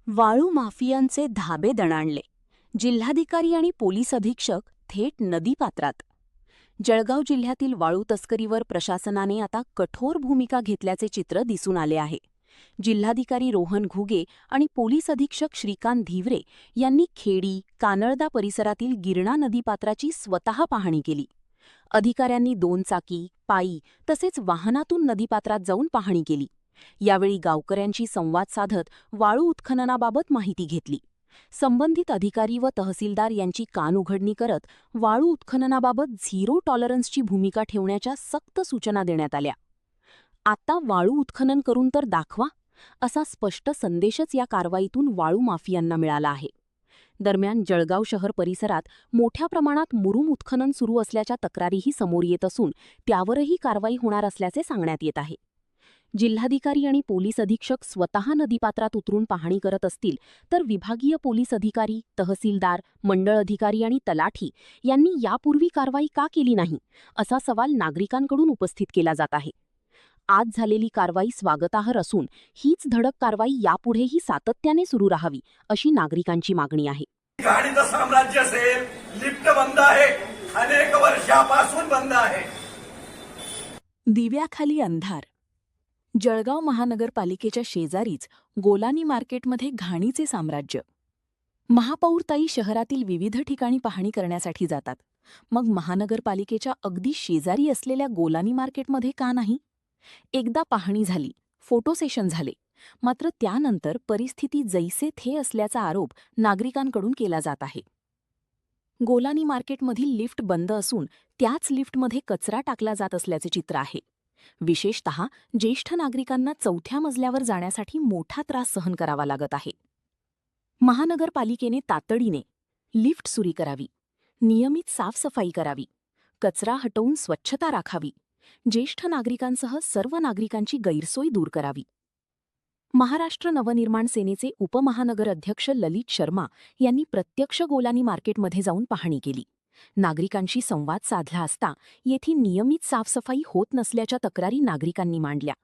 वाळू माफियांचे धाबे दणाणले. जिल्हाधिकारी आणि पोलीस अधीक्षक थेट नदीपात्रात. जळगाव जिल्ह्यातील वाळू तस्करीवर प्रशासनाने आता कठोर भूमिका घेतल्याचे चित्र दिसून आले आहे. जिल्हाधिकारी रोहन घुगे आणि पोलीस अधीक्षक श्रीकांत धिवरे यांनी खेडी, कानळदा परिसरातील गिरणा नदीपात्राची स्वतः पाहणी केली. अधिकाऱ्यांनी 2 चाकी, पायी तसेच वाहनातून नदीपात्रात जाऊन पाहणी केली. यावेळी गावकऱ्यांशी संवाद साधत वाळू उत्खननाबाबत माहिती घेतली. संबंधित अधिकारी व तहसीलदार यांची कानउघडणी करत वाळू उत्खननाबाबत झिरो टॉलरन्सची भूमिका ठेवण्याच्या सक्त सूचना देण्यात आल्या. आता वाळू उत्खनन करून तर दाखवा, असा स्पष्ट संदेशच या कारवाईतून वाळू माफियांना मिळाला आहे. दरम्यान जळगाव शहर परिसरात मोठ्या प्रमाणात मुरुम उत्खनन सुरू असल्याच्या तक्रारीही समोर येत असून त्यावरही कारवाई होणार असल्याचे सांगण्यात येत आहे. जिल्हाधिकारी आणि पोलीस अधीक्षक स्वतः नदीपात्रात उतरून पाहणी करत असतील तर विभागीय पोलीस अधिकारी, तहसीलदार, मंडळ अधिकारी आणि तलाठी यांनी यापूर्वी कारवाई का केली नाही, असा सवाल नागरिकांकडून उपस्थित केला जात आहे. आज झालेली कारवाई स्वागतार्ह असून हीच धडक कारवाई यापुढेही सातत्याने सुरू राहावी, अशी नागरिकांची मागणी आहे. गाडीचं साम्राज्य असेल, लिफ्ट बंद आहे, अनेक वर्षापासून बंद आहे. दिव्याखाली अंधार. जळगाव महानगरपालिकेच्या शेजारीच गोलानी मार्केटमध्ये घाणीचे साम्राज्य. महापौरताई शहरातील विविध ठिकाणी पाहणी करण्यासाठी जातात. मग महानगरपालिकेच्या अगदी शेजारी असलेल्या गोलानी मार्केटमध्ये का नाही? एकदा पाहणी झाली, फोटो सेशन झाले, मात्र त्यानंतर परिस्थिती जैसे थे असल्याचा आरोप नागरिकांकडून केला जात आहे. गोलानी मार्केटमधील लिफ्ट बंद असून त्याच लिफ्टमध्ये कचरा टाकला जात असल्याचे चित्र आहे. विशेषतः ज्येष्ठ नागरिकांना 4थ्या मजल्यावर जाण्यासाठी मोठा त्रास सहन करावा लागत आहे. महानगरपालिकेने तातडीने लिफ्ट सुरू करावी, नियमित साफसफाई करावी, कचरा हटवून स्वच्छता राखावी, ज्येष्ठ नागरिकांसह सर्व नागरिकांची गैरसोय दूर करावी. महाराष्ट्र नवनिर्माण सेनेचे उपमहानगर अध्यक्ष ललित शर्मा यांनी प्रत्यक्ष गोलानी मार्केटमध्ये जाऊन पाहणी केली. नागरिकांशी संवाद साधला असता येथे नियमित साफसफाई होत नसल्याच्या तक्रारी नागरिकांनी मांडल्या.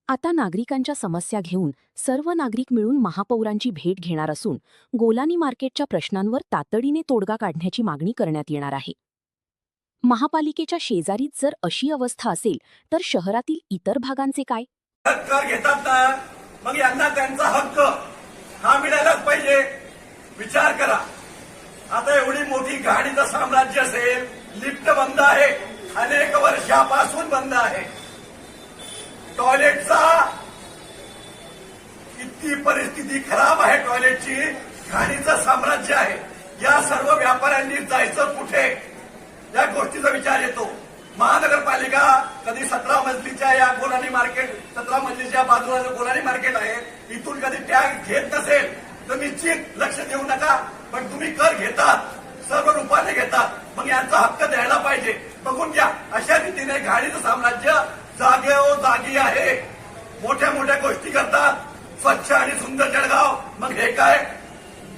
आता नागरिकांच्या समस्या घेऊन सर्व नागरिक मिळून महापौरांची भेट घेणार असून गोलानी मार्केटच्या प्रश्नांवर तातडीने तोडगा काढण्याची मागणी करण्यात येणार आहे. महापालिकेच्या शेजारीच जर अशी अवस्था असेल तर शहरातील इतर भागांचे काय? कर घेतात ना, मग यांना त्यांचा हक्क हा मिळालाच पाहिजे. विचार करा, आता एवढी मोठी गाडीचं साम्राज्य असेल, लिफ्ट बंद आहे, अनेक वर्षापासून बंद आहे. टॉयलेटचा इतकी परिस्थिती खराब आहे, टॉयलेटची, गाडीचं साम्राज्य आहे. या सर्व व्यापाऱ्यांनी जायचं कुठे, या गोष्टीचा विचार येतो. महानगरपालिका कधी 17 मजलीच्या या गोलानी मार्केट, 17 मजलीच्या बाजूला जो गोलानी मार्केट आहे, इथून कधी टॅक्स घेत नसेल तर निश्चित लक्ष देऊ नका. पण तुम्ही कर घेतात, सर्व रूपाने घेतात. मग यांचा हक्क द्यायला पाहिजे. बघून घ्या, अशा रीतीने घाणीचं साम्राज्य जागी आहे. मोठ्या मोठ्या गोष्टी करतात, स्वच्छ आणि सुंदर जळगाव. मग हे काय?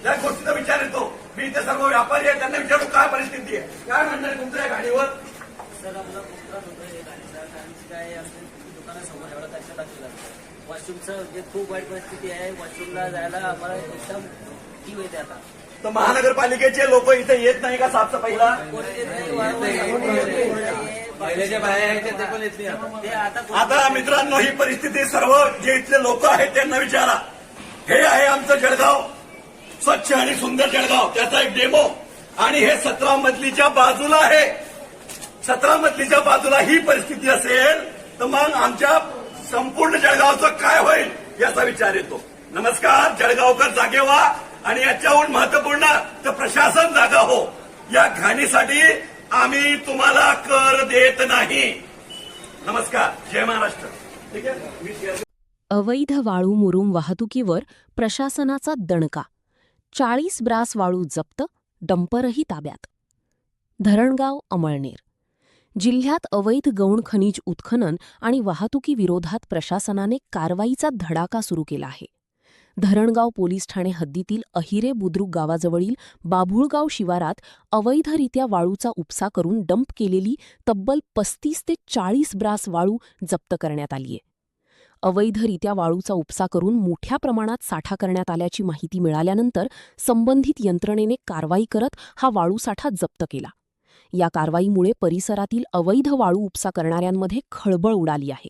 या गोष्टीचा विचार येतो. मी इथे सर्व व्यापारी आहे, त्यांना विचारू काय परिस्थिती आहे, काय म्हणणार आहे तुमच्या या गाडीवर? सर आपला खूप त्रास होतोय हे गाडीचा, कारण की काय आमच्या दुकानासमोर एवढा कचरा टाकलेला आहे. वॉशरूमचं म्हणजे खूप वाईट परिस्थिती आहे. वॉशरूमला जायला आम्हाला एकदम जीव येते आता. तर महानगरपालिकेचे लोक इथे येत नाही का साफसफाईला? कोणी येत नाही, वारंवार महिलेच्या बाहेर आहेत ते पण येत नाही आता. ते आता आता मित्रांनो, ही परिस्थिती सर्व जे इथले लोक आहेत त्यांना विचारा. हे आहे आमचं जळगाव, स्वच्छ आणि सुंदर जळगाव, त्याचा एक डेमो. आणि हे 17 मजलीच्या बाजूला आहे. 17 मजलीच्या बाजूला ही परिस्थिती असेल तर मग आमच्या संपूर्ण जळगावचं काय होईल याचा विचार येतो. नमस्कार, जळगावकर जागे व्हा. आणि याच्याहून महत्वपूर्ण तर प्रशासन जागा हो. या घाणीसाठी आम्ही तुम्हाला कर देत नाही. नमस्कार, जय महाराष्ट्र. ठीक आहे. अवैध वाळू मुरुम वाहतुकीवर प्रशासनाचा दणका. 40 ब्रास वाळू जप्त, डंपरही ताब्यात. धरणगाव, अमळनेर. जिल्ह्यात अवैध गौण खनिज उत्खनन आणि वाहतुकीविरोधात प्रशासनाने कारवाईचा धडाका सुरू केला आहे. धरणगाव पोलीस ठाणे हद्दीतील अहिरे बुद्रुक गावाजवळील बाभुळगाव शिवारात अवैधरित्या वाळूचा उपसा करून डंप केलेली तब्बल 35 ते 40 ब्रास वाळू जप्त करण्यात आलीय. अवैधरित्या वाळूचा उपसा करून मोठ्या प्रमाणात साठा करण्यात आल्याची माहिती मिळाल्यानंतर संबंधित यंत्रणेने कारवाई करत हा वाळूसाठा जप्त केला. या कारवाईमुळे परिसरातील अवैध वाळू उपसा करणाऱ्यांमध्ये खळबळ उडाली आहे.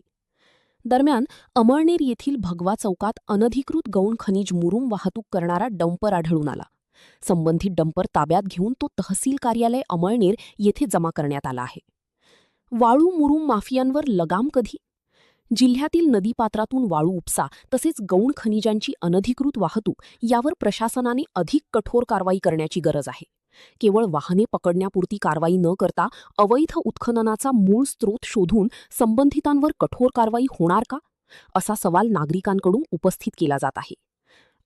दरम्यान अमळनेर येथील भगवा चौकात अनधिकृत गौण खनिज मुरुम वाहतूक करणारा डंपर आढळून आला. संबंधित डंपर ताब्यात घेऊन तो तहसील कार्यालय अमळनेर येथे जमा करण्यात आला आहे. वाळू मुरुम माफियांवर लगाम कधी? जिल्ह्यातील नदीपात्रातून वाळू उपसा तसेच गौण खनिजांची अनधिकृत वाहतूक यावर प्रशासनाने अधिक कठोर कारवाई करण्याची गरज आहे. केवळ वाहने पकडण्यापुरती कारवाई न करता अवैध उत्खननाचा मूळ स्रोत शोधून संबंधितांवर कठोर कारवाई होणार का, असा सवाल नागरिकांकडून उपस्थित केला जात आहे.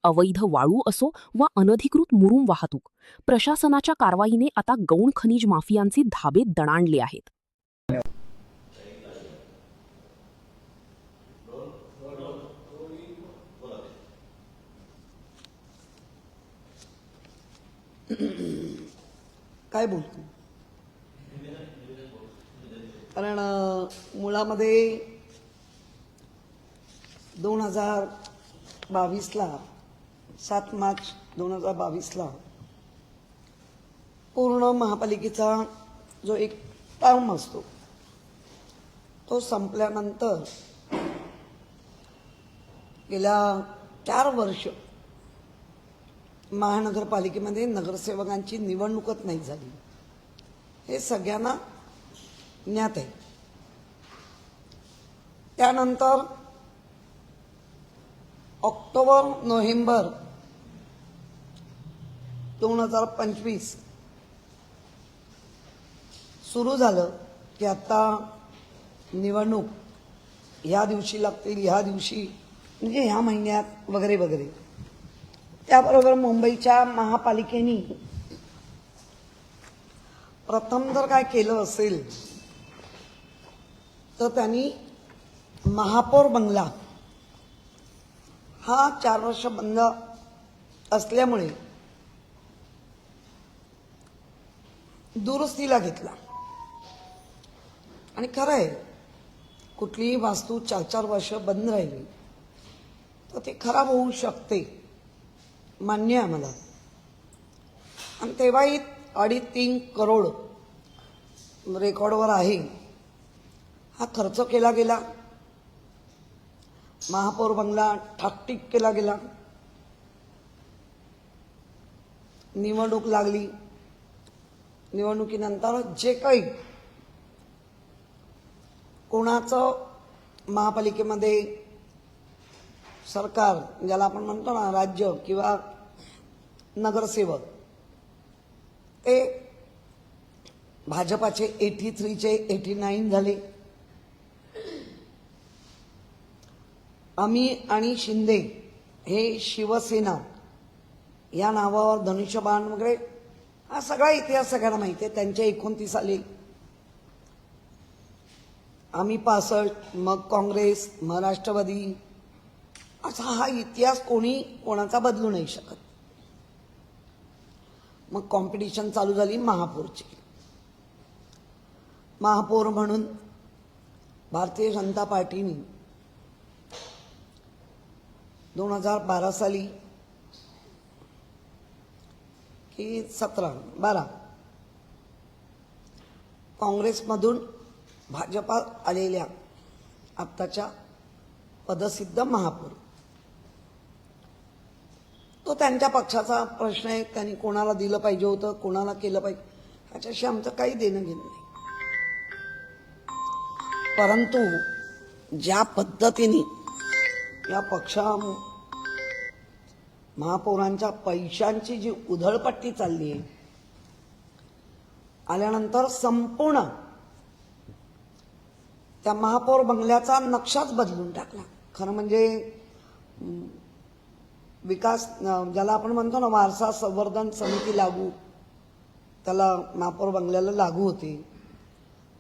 अवैध वाळू असो वा अनधिकृत मुरुम वाहतूक, प्रशासनाच्या कारवाईने आता गौण खनिज माफियांचे धाबे दणाणले आहेत. काय बोलतो? कारण मुळामध्ये 2022ला 7 मार्च 2022ला पूर्ण महापालिकेचा जो एक टर्म असतो तो संपल्यानंतर गेल्या 4 वर्ष महानगरपालिकेमध्ये नगरसेवकांची निवडणूकच नाही झाली. हे सगळ्यांना ज्ञात आहे. त्यानंतर ऑक्टोबर-नोव्हेंबर 2025 सुरू झालं की आता निवडणूक ह्या दिवशी लागतील, ह्या दिवशी म्हणजे ह्या महिन्यात वगैरे वगैरे. त्याबरोबर मुंबईच्या महापालिकेने प्रथम जर काय केलं असेल तर त्यांनी महापौर बंगला हा 4 वर्ष बंद असल्यामुळे दुरुस्तीला घेतला. आणि खरं आहे, कुठलीही वास्तू 4-4 वर्ष बंद राहिली तर ती खराब होऊ शकते, मान्य आहे मला. आणि तेव्हाही 2.5-3 करोड रेकॉर्डवर आहे. हा खर्च केला गेला, महापौर बंगला ठाकटीक केला गेला, निवडणूक लागली. निवडणुकीनंतर जे काही कोणाचं महापालिकेमध्ये सरकार, ज्याला आपण म्हणतो ना राज्य किंवा नगरसेवक, ते भाजपाचे 83चे 89 झाले. आम्ही आणि शिंदे हे शिवसेना या नावावर धनुष्यबाण वगैरे हा सगळा इतिहास सगळ्यांना माहिती आहे. त्यांचे 29 आले, आम्ही 65, मग काँग्रेस, मग राष्ट्रवादी, असा हा इतिहास कोणी कोणाचा बदलू नाही शकत. मग कॉम्पिटिशन चालू झाली महापौरची. महापौर म्हणून भारतीय जनता पार्टीने 2012 साली की 12 काँग्रेसमधून भाजपात आलेल्या आत्ताच्या पदसिद्ध महापौर, तो त्यांच्या पक्षाचा प्रश्न आहे. त्यांनी कोणाला दिलं पाहिजे होतं, कोणाला केलं पाहिजे, ह्याच्याशी आमचं काही देणं घेणं नाही. परंतु ज्या पद्धतीने या पक्षा महापौरांच्या पैशांची जी उधळपट्टी चालली आहे, आल्यानंतर संपूर्ण त्या महापौर बंगल्याचा नक्षाच बदलून टाकला. खरं म्हणजे विकास, ज्याला आपण म्हणतो ना वारसा संवर्धन समिती लागू, त्याला महापौर बंगल्याला लागू होते.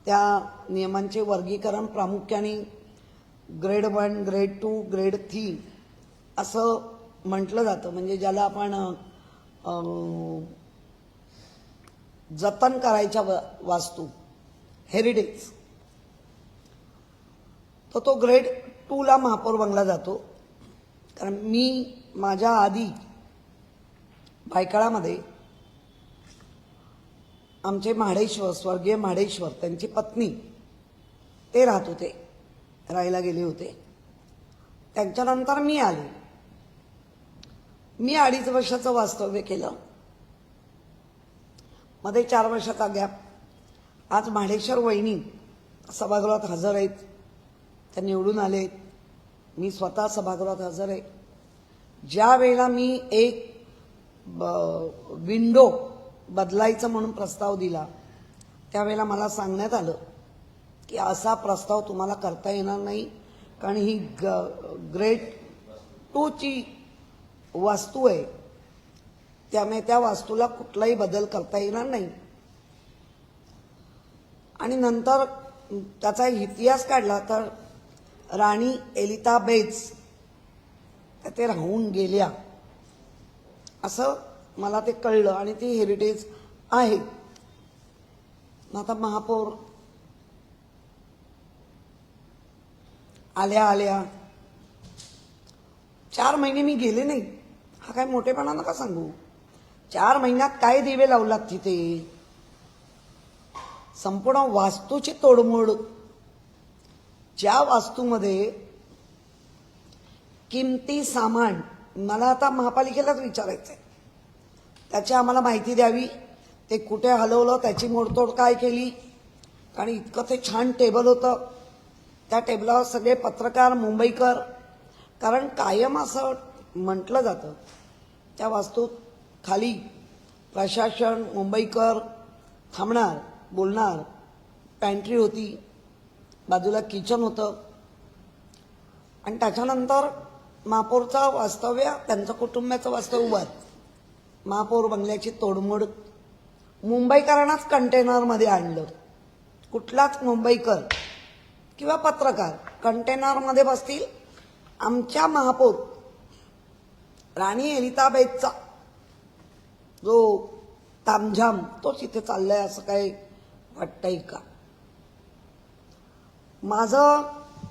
त्या नियमांचे वर्गीकरण प्रामुख्याने ग्रेड 1, ग्रेड 2, ग्रेड 3 असं म्हटलं जातं. म्हणजे ज्याला आपण जतन करायच्या वास्तू, हेरिटेज, तो ग्रेड 2ला महापौर बंगला जातो. कारण मी माझ्या आधी भायखळामध्ये आमचे म्हाडेश्वर, स्वर्गीय म्हाडेश्वर, त्यांची पत्नी ते राहत होते, राहायला गेले होते. त्यांच्यानंतर मी आले. मी 2.5 वर्षाचं वास्तव्य केलं, मध्ये 4 वर्षाचा गॅप. आज म्हाडेश्वर वहिनी सभागृहात हजर आहेत, त्या निवडून आलेत, मी स्वतः सभागृहात हजर आहे. ज्या वेळेला मी एक विंडो बदलायचं म्हणून प्रस्ताव दिला, त्यावेळेला मला सांगण्यात आलं की असा प्रस्ताव तुम्हाला करता येणार नाही, कारण ही ग्रेड 2ची वास्तू आहे, त्यामुळे त्या वास्तूला कुठलाही बदल करता येणार नाही. आणि नंतर त्याचा इतिहास काढला तर राणी एलिझाबेथ ते राहून गेल्या असं मला ते कळलं, आणि ती हेरिटेज आहे. आता महापौर आल्या 4 महिने मी गेले नाही. हा काय मोठेपणा नका सांगू. 4 महिन्यात काय दिवे लावलात तिथे. संपूर्ण वास्तूची तोडमोड, ज्या वास्तूमध्ये किमती सामान, मला आता महापालिकेलाच विचारायचंय, त्याची आम्हाला माहिती द्यावी. ते कुठे हलवलं, त्याची मोडतोड काय केली. कारण इतकं ते छान टेबल होतं, त्या टेबलावर सगळे पत्रकार, मुंबईकर. कारण कायम असं म्हटलं जातं त्या वास्तूत खाली प्रशासन, मुंबईकर थांबणार, बोलणार. पॅन्ट्री होती, बाजूला किचन होतं, आणि त्याच्यानंतर महापौरचं वास्तव्य, त्यांचं कुटुंबाचं वास्तव्य उभं. महापौर बंगल्याची तोडमोड मुंबईकरांनाच कंटेनरमध्ये आणलं. कुठलाच मुंबईकर किंवा पत्रकार कंटेनरमध्ये बसतील. आमच्या महापौर राणी एलिझाबेथचा जो तामझाम तोच इथे चाललाय असं काही वाटतंय का. माझं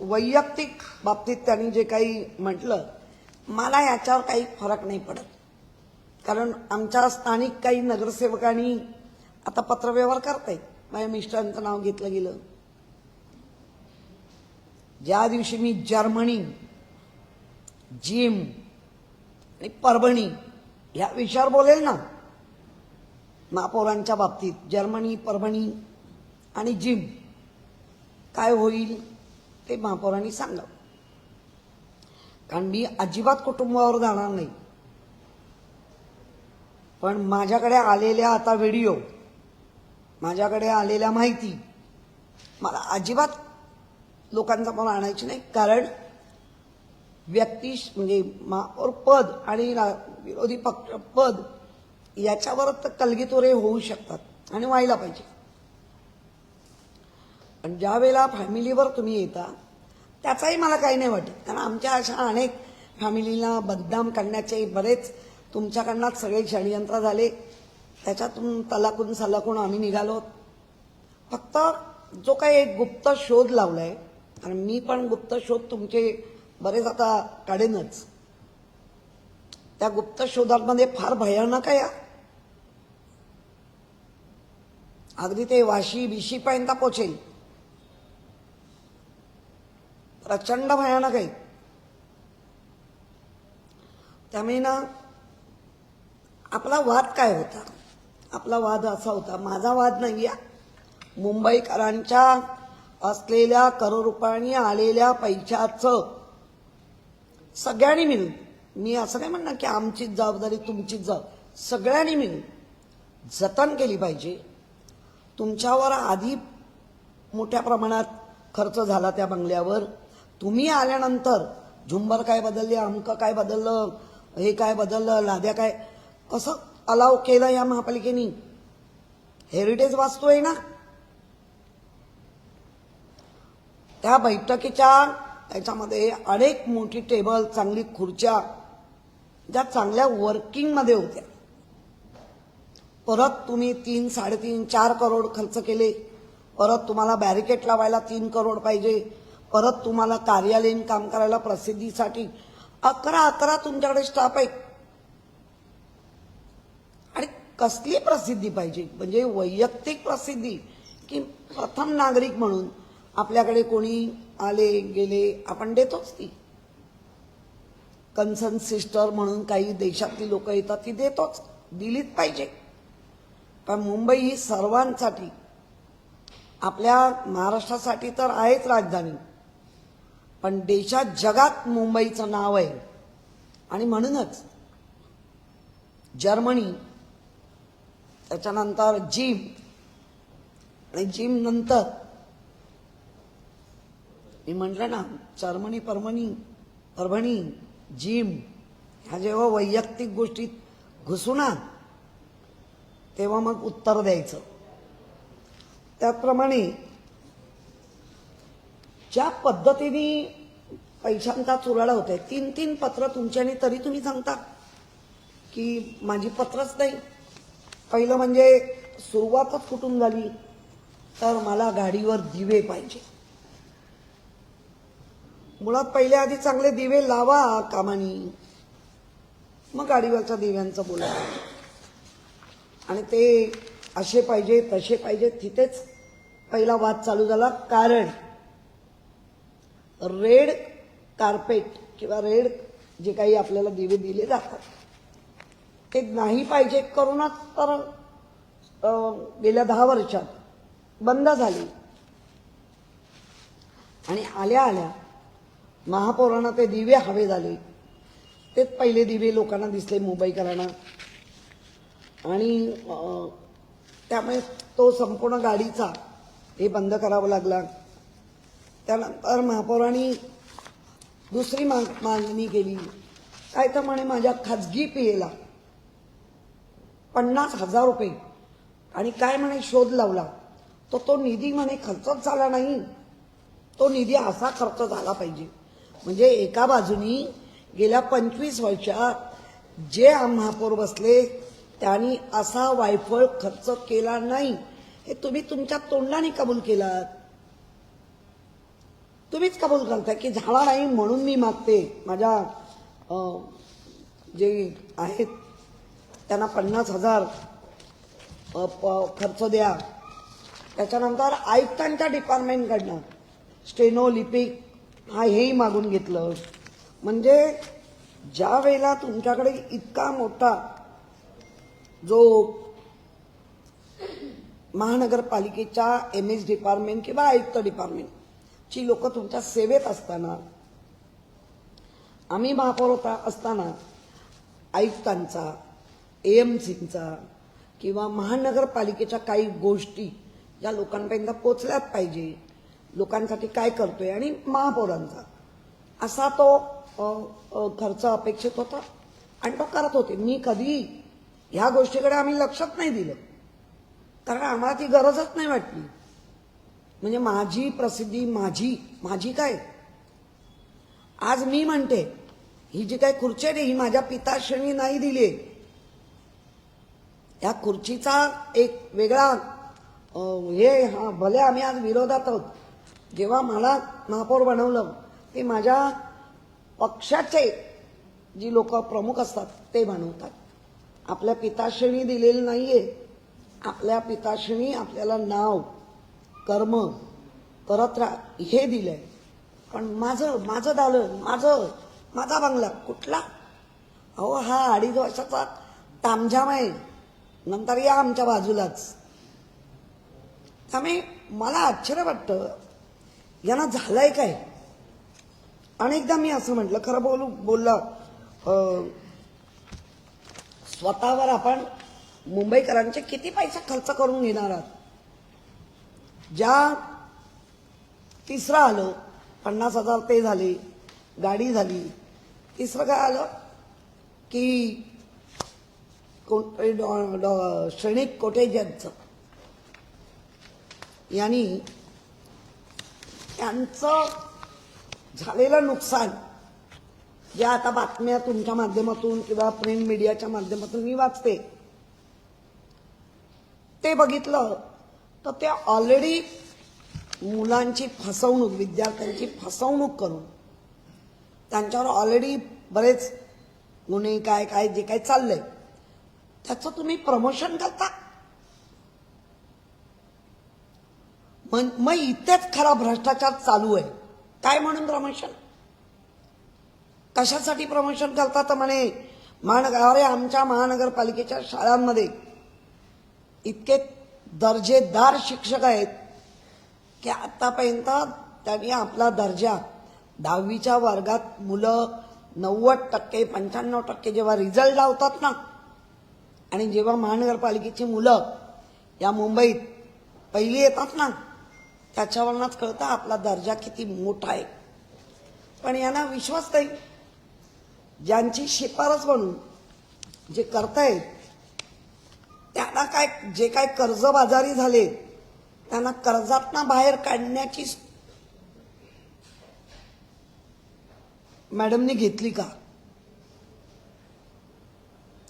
वैयक्तिक बाबतीत त्यांनी जे काही म्हटलं, मला याच्यावर काही फरक नाही पडत. कारण आमच्या स्थानिक काही नगरसेवकांनी आता पत्रव्यवहार करतायत. माझ्या मिस्टरांचं नाव घेतलं गेलं. ज्या दिवशी मी जर्मनी, जिम आणि परभणी या विषयावर बोलेल ना महापौरांच्या बाबतीत, जर्मनी, परभणी आणि जिम काय होईल ते महापौरांनी सांगावं. कारण मी अजिबात कुटुंबावर जाणार नाही. पण माझ्याकडे आलेल्या आता व्हिडिओ, माझ्याकडे आलेल्या माहिती मला अजिबात लोकांचा पण आणायची नाही. कारण व्यक्ती म्हणजे महापौर पद आणि विरोधी पक्ष पद याच्यावर तर कलगीतोरे होऊ शकतात आणि व्हायला पाहिजे. पण ज्या वेळेला फॅमिलीवर तुम्ही येता त्याचाही मला काही नाही वाटत, कारण आमच्या अशा अनेक फॅमिलीला बदनाम करण्याचे बरेच तुमच्याकडनं सगळे षडयंत्र झाले. त्याच्यातून तलाकून सलाकून आम्ही निघालो. फक्त जो काही एक गुप्त शोध लावलाय, आणि मी पण गुप्त शोध तुमचे बरेच आता काढेनच, त्या गुप्त शोधांमध्ये फार भयानक आहे. अगदी ते वाशी बिशीपर्यंत पोचेल, प्रचंड भयानक आहे. त्यामुळे ना आपला वाद काय होता? आपला वाद असा होता, माझा वाद नाही आहे, मुंबईकरांच्या असलेल्या करोड रुपयांनी आलेल्या पैशाचं सगळ्यांनी मिळून, मी असं नाही म्हणणार की आमचीच जबाबदारी तुमचीच जबाबदारी, सगळ्यांनी मिळून जतन केली पाहिजे. तुमच्यावर आधी मोठ्या प्रमाणात खर्च झाला त्या बंगल्यावर. तुम्ही आल्यानंतर झुंबर काय बदलले, अमकं काय बदललं, हे काय बदललं, लाद्या काय, असं अलाव केलं या महापालिकेने. हेरिटेज वास्तू आहे ना. त्या बैठकीच्या त्याच्यामध्ये अनेक मोठी टेबल, चांगली खुर्च्या, ज्या चांगल्या वर्किंगमध्ये होत्या. परत तुम्ही 3, 3.5, 4 करोड खर्च केले. परत तुम्हाला बॅरिकेड लावायला 3 करोड पाहिजे. परत तुम्हाला कार्यालयीन काम करायला प्रसिद्धीसाठी 11 तुमच्याकडे स्टाफ आहे. आणि कसली प्रसिद्धी पाहिजे? म्हणजे वैयक्तिक प्रसिद्धी की प्रथम नागरिक म्हणून आपल्याकडे कोणी आले गेले आपण देतोच ती. कन्सर्न सिस्टर म्हणून काही देशातली लोक येतात ती देतोच, दिलीच पाहिजे. पण मुंबई ही सर्वांसाठी, आपल्या महाराष्ट्रासाठी तर आहेच राजधानी, पण देशात जगात मुंबईचं नाव आहे. आणि म्हणूनच जर्मनी, त्याच्यानंतर जिम, आणि जिम नंतर मी म्हटलं ना जर्मनी, परभणी, जिम, ह्या जेव्हा वैयक्तिक गोष्टीत घुसू ना तेव्हा मग उत्तर द्यायचं. त्याप्रमाणे ज्या पद्धतीने पैशांचा चुराडा होत आहे, 3 पत्र तुमच्याने, तरी तुम्ही सांगता की माझी पत्रच नाही. पहिलं म्हणजे सुरुवातच कुठून झाली तर मला गाडीवर दिवे पाहिजे. मुळात पहिले आधी चांगले दिवे लावा कामानी, मग गाडीवरच्या दिव्यांचं बोला. आणि ते असे पाहिजे तसे पाहिजे, तिथेच पहिला वाद चालू झाला. कारण रेड कार्पेट किंवा रेड जे काही आपल्याला दिवे दिले जातात ते नाही पाहिजे करूनच तर गेल्या 10 वर्षात बंद झाली. आणि आल्या आल्या महापौरांना ते दिवे हवे झाले. तेच पहिले दिवे लोकांना दिसले मुंबईकरांना, आणि त्यामुळे तो संपूर्ण गाडीचा हे बंद करावं लागला. त्यानंतर महापौरांनी दुसरी मागणी केली, काय तर म्हणे माझ्या खाजगी पीएला 50,000 रुपये, आणि काय म्हणे शोध लावला तो निधी म्हणे खर्चच झाला नाही, तो निधी असा खर्च झाला पाहिजे. म्हणजे एका बाजूनी गेल्या 25 वर्षात जे महापौर बसले त्यांनी असा वायफळ खर्च केला नाही, हे तुम्ही तुमच्या तोंडाने कबूल केलात. तुम्हीच कबूल करताय की झाला नाही म्हणून मी मागते माझ्या जे आहेत त्यांना 50,000 खर्च द्या. त्याच्यानंतर आयुक्तांच्या डिपार्टमेंटकडनं स्टेनो, लिपिक हेही मागून घेतलं. म्हणजे ज्या वेळेला तुमच्याकडे इतका मोठा जो महानगरपालिकेच्या MS डिपार्टमेंट किंवा आयुक्त डिपार्टमेंटची लोक तुमच्या सेवेत असताना, आम्ही महापौर असताना आयुक्तांचा, AMCचा किंवा महानगरपालिकेच्या काही गोष्टी ज्या लोकांपर्यंत पोचल्याच पाहिजे, लोकांसाठी काय करतोय, आणि महापौरांचा असा तो खर्च अपेक्षित होता आणि तो करत होते. मी कधी ह्या गोष्टीकडे आम्ही लक्षच नाही दिलं, कारण आम्हाला ती गरजच नाही वाटली. म्हणजे माझी प्रसिद्धी, माझी काय? आज मी म्हणते, ही जी काही खुर्ची आहे ही माझ्या पिताश्रींनी नाही दिली. या खुर्चीचा एक वेगळा भले आम्ही आज विरोधात आहोत. जेव्हा मला महापौर बनवलं ते माझ्या पक्षाचे जी लोक प्रमुख असतात ते बनवतात. आपल्या पिताश्रींनी दिलेलं नाहीये. आपल्या पिताश्रींनी आपल्याला नाव, कर्म करत राहा हे दिलंय. पण माझं दालन, माझा बंगला कुठला? अहो, हा 2.5 वर्षाचा तामझाम आहे, नंतर या आमच्या बाजूलाच. त्यामुळे मला आश्चर्य वाटतं, यांना झालंय काय? अनेकदा मी असं म्हटलं, खरं बोललं स्वतःवर आपण मुंबईकरांचे किती पैसे खर्च करून घेणार आहात? ज्या तिसरं आलं 50,000 ते झाले, गाडी झाली. तिसरं काय आलं की श्रेणिक कोटेजनचं, यांनी त्यांचं झालेलं नुकसान जे आता बातम्या तुमच्या माध्यमातून किंवा प्रिंट मीडियाच्या माध्यमातून मी वाचते ते बघितलं तर ते ऑलरेडी मुलांची फसवणूक, विद्यार्थ्यांची फसवणूक करून त्यांच्यावर ऑलरेडी बरेच गुन्हे काय जे काही चाललंय त्याचं तुम्ही प्रमोशन करता. मग इथेच खरा भ्रष्टाचार चालू आहे. काय म्हणून प्रमोशन? कशासाठी प्रमोशन करता? तर म्हणे अरे आमच्या महानगरपालिकेच्या शाळांमध्ये इतके दर्जेदार शिक्षक आहेत की आतापर्यंत त्यांनी आपला दर्जा 10वीच्या वर्गात मुलं 90%, 95% जेव्हा रिझल्ट लावतात ना, आणि जेव्हा महानगरपालिकेची मुलं या मुंबईत पहिली येतात ना, त्याच्यावरच कळतं आपला दर्जा किती मोठा आहे. पण यांना विश्वास नाही. ज्यांची शिफारस म्हणून जे करतायत त्यांना काय, जे काय कर्जबाजारी झाले त्यांना कर्जातनं बाहेर काढण्याची मॅडमनी घेतली का?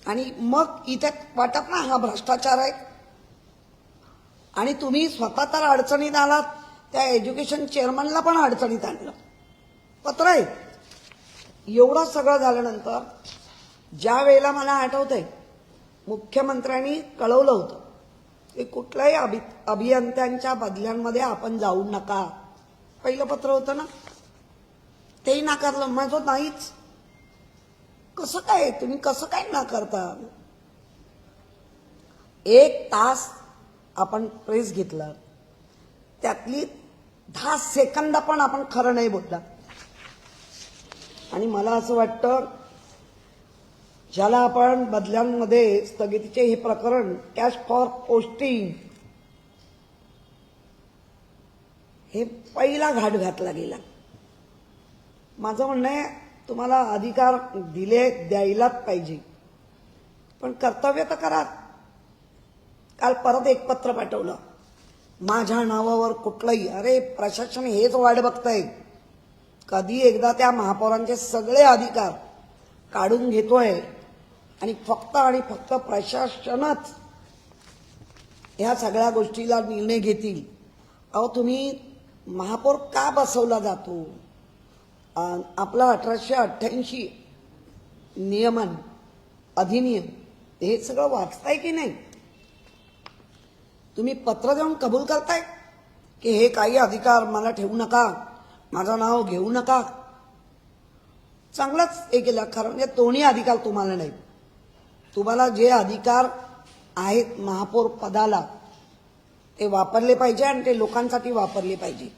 आणि मग इथे वाटत ना हा भ्रष्टाचार आहे. आणि तुम्ही स्वतः तर अडचणीत आलात, त्या एज्युकेशन चेअरमनला पण अडचणीत आणलं. पत्र आहे. एवढं सगळं झाल्यानंतर ज्या वेळेला मला आठवतंय मुख्यमंत्र्यांनी कळवलं होतं की कुठल्याही अभियंत्यांच्या बदल्यांमध्ये आपण जाऊ नका. पहिलं पत्र होतं ना, तेही नाकारलं. माझं नाहीच. कसं काय? तुम्ही कसं काय नाकारता? 1 तास आपण प्रेस घेतला, त्यातली 10 सेकंद पण आपण खरं नाही बोलला. आणि मला असं वाटतं ज्याला आपण बदल्यांमध्ये स्थगितीचे हे प्रकरण, कॅश फॉर पोस्टिंग, हे पहिला घाट घातला गेला. माझं म्हणणं आहे तुम्हाला अधिकार द्यायलाच पाहिजे, पण कर्तव्य तर करा. काल परत एक पत्र पाठवलं, माझ्या नावावर कुठलंही. अरे प्रशासन हेच वाट बघतंय कधी एकदा त्या महापौरांचे सगळे अधिकार काढून घेतोय आणि फक्त प्रशासनच ह्या सगळ्या गोष्टीला निर्णय घेतील. अहो, तुम्ही महापौर का बसवला जातो? आपला 1888 नियमन अधिनियम हे सगळं वाचताय की नाही? तुम्ही पत्र देऊन कबूल करताय की हे काही अधिकार मला ठेवू नका, माझं नाव घेऊ नका. चांगलंच हे केलं. खरं म्हणजे दोन्ही अधिकार तुम्हाला नाही. तुम्हाला जे अधिकार आहेत महापौर पदाला ते वापरले पाहिजे आणि ते लोकांसाठी वापरले पाहिजे.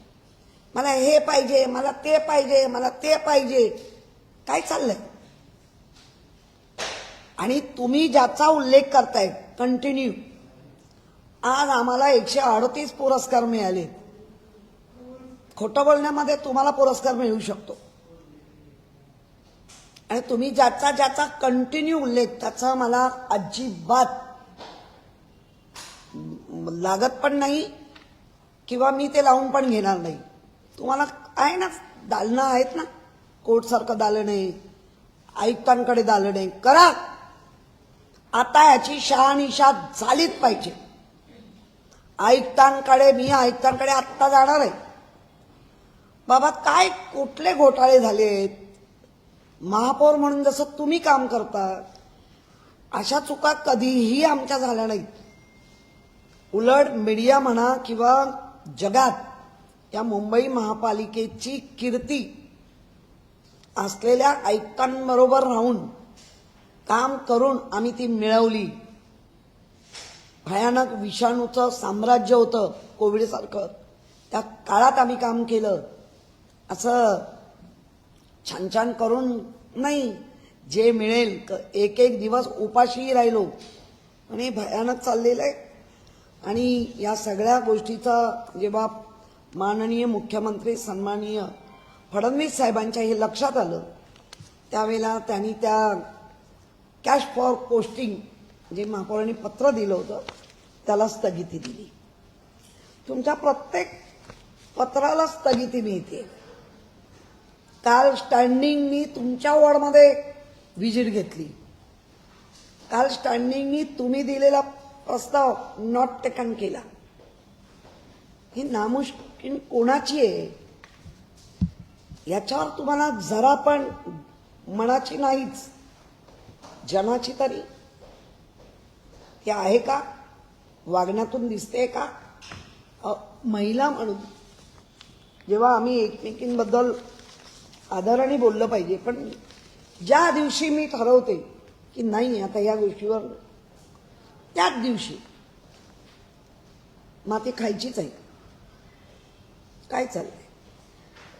मला हे पाहिजे, मला ते पाहिजे, मला ते पाहिजे, काय चाललंय? आणि तुम्ही ज्याचा उल्लेख करताय कंटिन्यू, आज आम्हाला 138 पुरस्कार मिळाले. खोटं बोलण्यामध्ये तुम्हाला पुरस्कार मिळू शकतो आणि तुम्ही ज्याचा ज्याचा कंटिन्यू उल्लेख त्याचा मला अजिबात लागत पण नाही किंवा मी ते लावून पण घेणार नाही. तुम्हाला आहे ना दालनं आहेत ना, कोर्टसारखं दालन आहे, आयुक्तांकडे दालन आहे, करा. आता याची शहानिशा झालीच पाहिजे. मी आयुक्तांकडे आत्ता जाणार आहे. बाबा काय कुठले घोटाळे झाले आहेत, महापौर म्हणून जसं तुम्ही काम करता अशा चुका कधीही आमच्या झाल्या नाहीत. उलट मीडिया म्हणा किंवा जगात या मुंबई महापालिकेची कीर्ती असलेल्या आयुक्तांबरोबर राहून काम करून आम्ही ती मिळवली. भयानक विषाणूचं साम्राज्य होतं कोविडसारखं, त्या काळात आम्ही काम केलं. असं छान छान करून नाही, जे मिळेल एक एक दिवस उपाशीही राहिलो आणि भयानक चाललेलं आहे. आणि या सगळ्या गोष्टीचा जेव्हा माननीय मुख्यमंत्री सन्माननीय फडणवीस साहेबांच्या हे लक्षात आलं, त्यावेळेला त्यांनी त्या कॅश फॉर पोस्टिंग जे महापौरांनी पत्र दिलं होतं त्याला स्थगिती दिली. तुमच्या प्रत्येक पत्राला स्थगिती मिळते. काल स्टँडिंगनी तुमच्या वॉर्डमध्ये व्हिजिट घेतली. काल स्टँडिंगनी तुम्ही दिलेला प्रस्ताव नॉट टेकन केला. ही नामुष्कीन कोणाची आहे याच्यावर तुम्हाला जरा पण मनाची नाहीच, जनाची तरी हे आहे का, वागण्यातून दिसते का? महिला म्हणून जेव्हा आम्ही एकमेकींबद्दल आदराने बोललं पाहिजे, पण ज्या दिवशी मी ठरवते की नाही आता या गोष्टीवर, त्याच दिवशी माती खायचीच आहे. काय चाललंय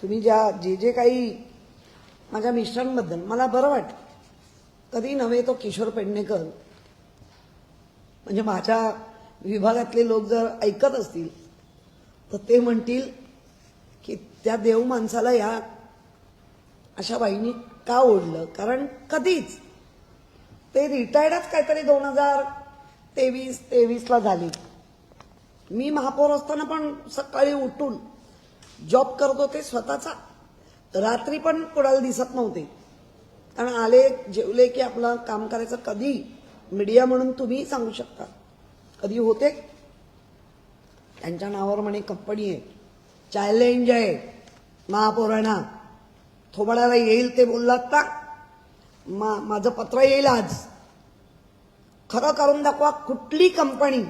तुम्ही जे जे काही माझ्या मिस्टरांबद्दल मला बरं वाटतं. कधी नव्हे तो किशोर पेडणेकर म्हणजे माझ्या विभागातले लोक जर ऐकत असतील तर ते म्हणतील की त्या देव माणसाला या अशा बाईंनी का ओढलं. कारण कधीच ते रिटायर्डच काहीतरी 2023 झाली. मी महापौर असताना पण सकाळी उठून जॉब करत होते स्वतःचा, रात्री पण कोणाला दिसत नव्हते. कारण आले जेवले की आपलं काम करायचं. कधी मीडिया म्हणून तुम्ही सांगू शकता कधी होते. त्यांच्या नावावर म्हणे कंपनी आहे, चॅलेंज आहे महापौरांना, थोबाडाला येईल ते बोललात का, माझं पत्र येईल आज, खरं करून दाखवा कुठली कंपनी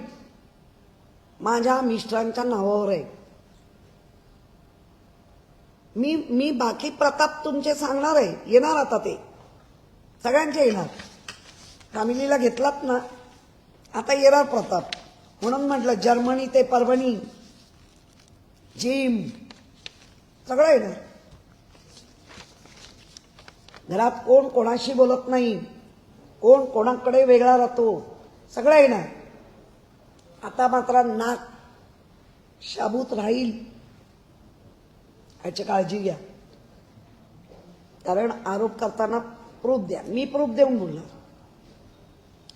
माझ्या मिस्टरांच्या नावावर आहे. मी बाकी प्रताप तुमचे सांगणार आहे, येणार आता ते सगळ्यांचे येणार. फॅमिलीला घेतलात ना, आता येणार प्रताप. म्हणून म्हटलं जर्मनी ते परभणी, जिम सगळं येणार. घरात कोण कोणाशी बोलत नाही, कोण कोणाकडे वेगळा राहतो, सगळं येणार. आता मात्र नाक शाबूत राहील याची काळजी घ्या. कारण आरोप करताना प्रूफ द्या. मी प्रूफ देऊन बोलणार,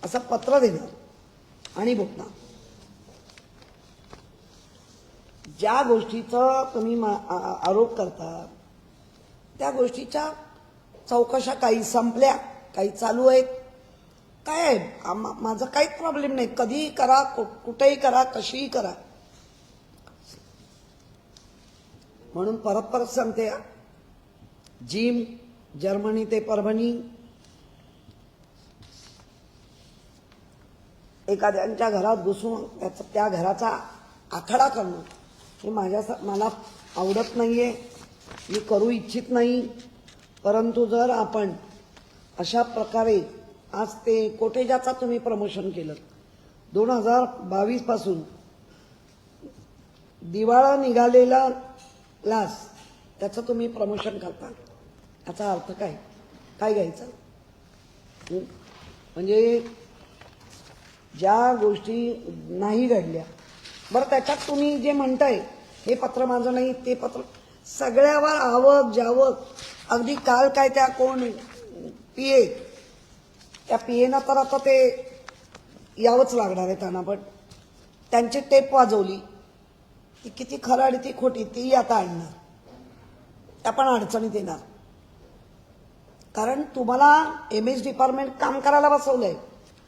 असं पत्र देणार आणि बोलणार. ज्या गोष्टीचा तुम्ही आरोप करता त्या गोष्टीच्या चौकशा काही संपल्या, काही चालू आहेत. काय आहे, माझं काहीच प्रॉब्लेम नाही. कधीही करा, कुठेही करा, कशीही करा. म्हणून परत परत सांगते, जिम जर्मनी ते परभणी, एखाद्यांच्या घरात घुसून त्या घराचा आखाडा करणं हे मला आवडत नाहीये, मी करू इच्छित नाही. परंतु जर आपण अशा प्रकारे आज ते कोटेजाचा तुम्ही प्रमोशन केलं, 2022 पासून दिवाळा निघालेला क्लास त्याचं तुम्ही प्रमोशन करता, याचा अर्थ काय काय घ्यायचा. म्हणजे ज्या गोष्टी नाही घडल्या, बरं त्याच्यात तुम्ही जे म्हणताय हे पत्र माझं नाही, ते पत्र, सगळ्यावर आवक जावक. अगदी काल काय त्या कोण पीए, त्या पीएनं तर आता ते यावंच लागणार आहे त्यांना, पण त्यांची टेप वाजवली ती किती खरं आणि ती खोटी ती आता आणणार, त्या पण अडचणीत येणार. कारण तुम्हाला एमएच डिपार्टमेंट काम करायला बसवलंय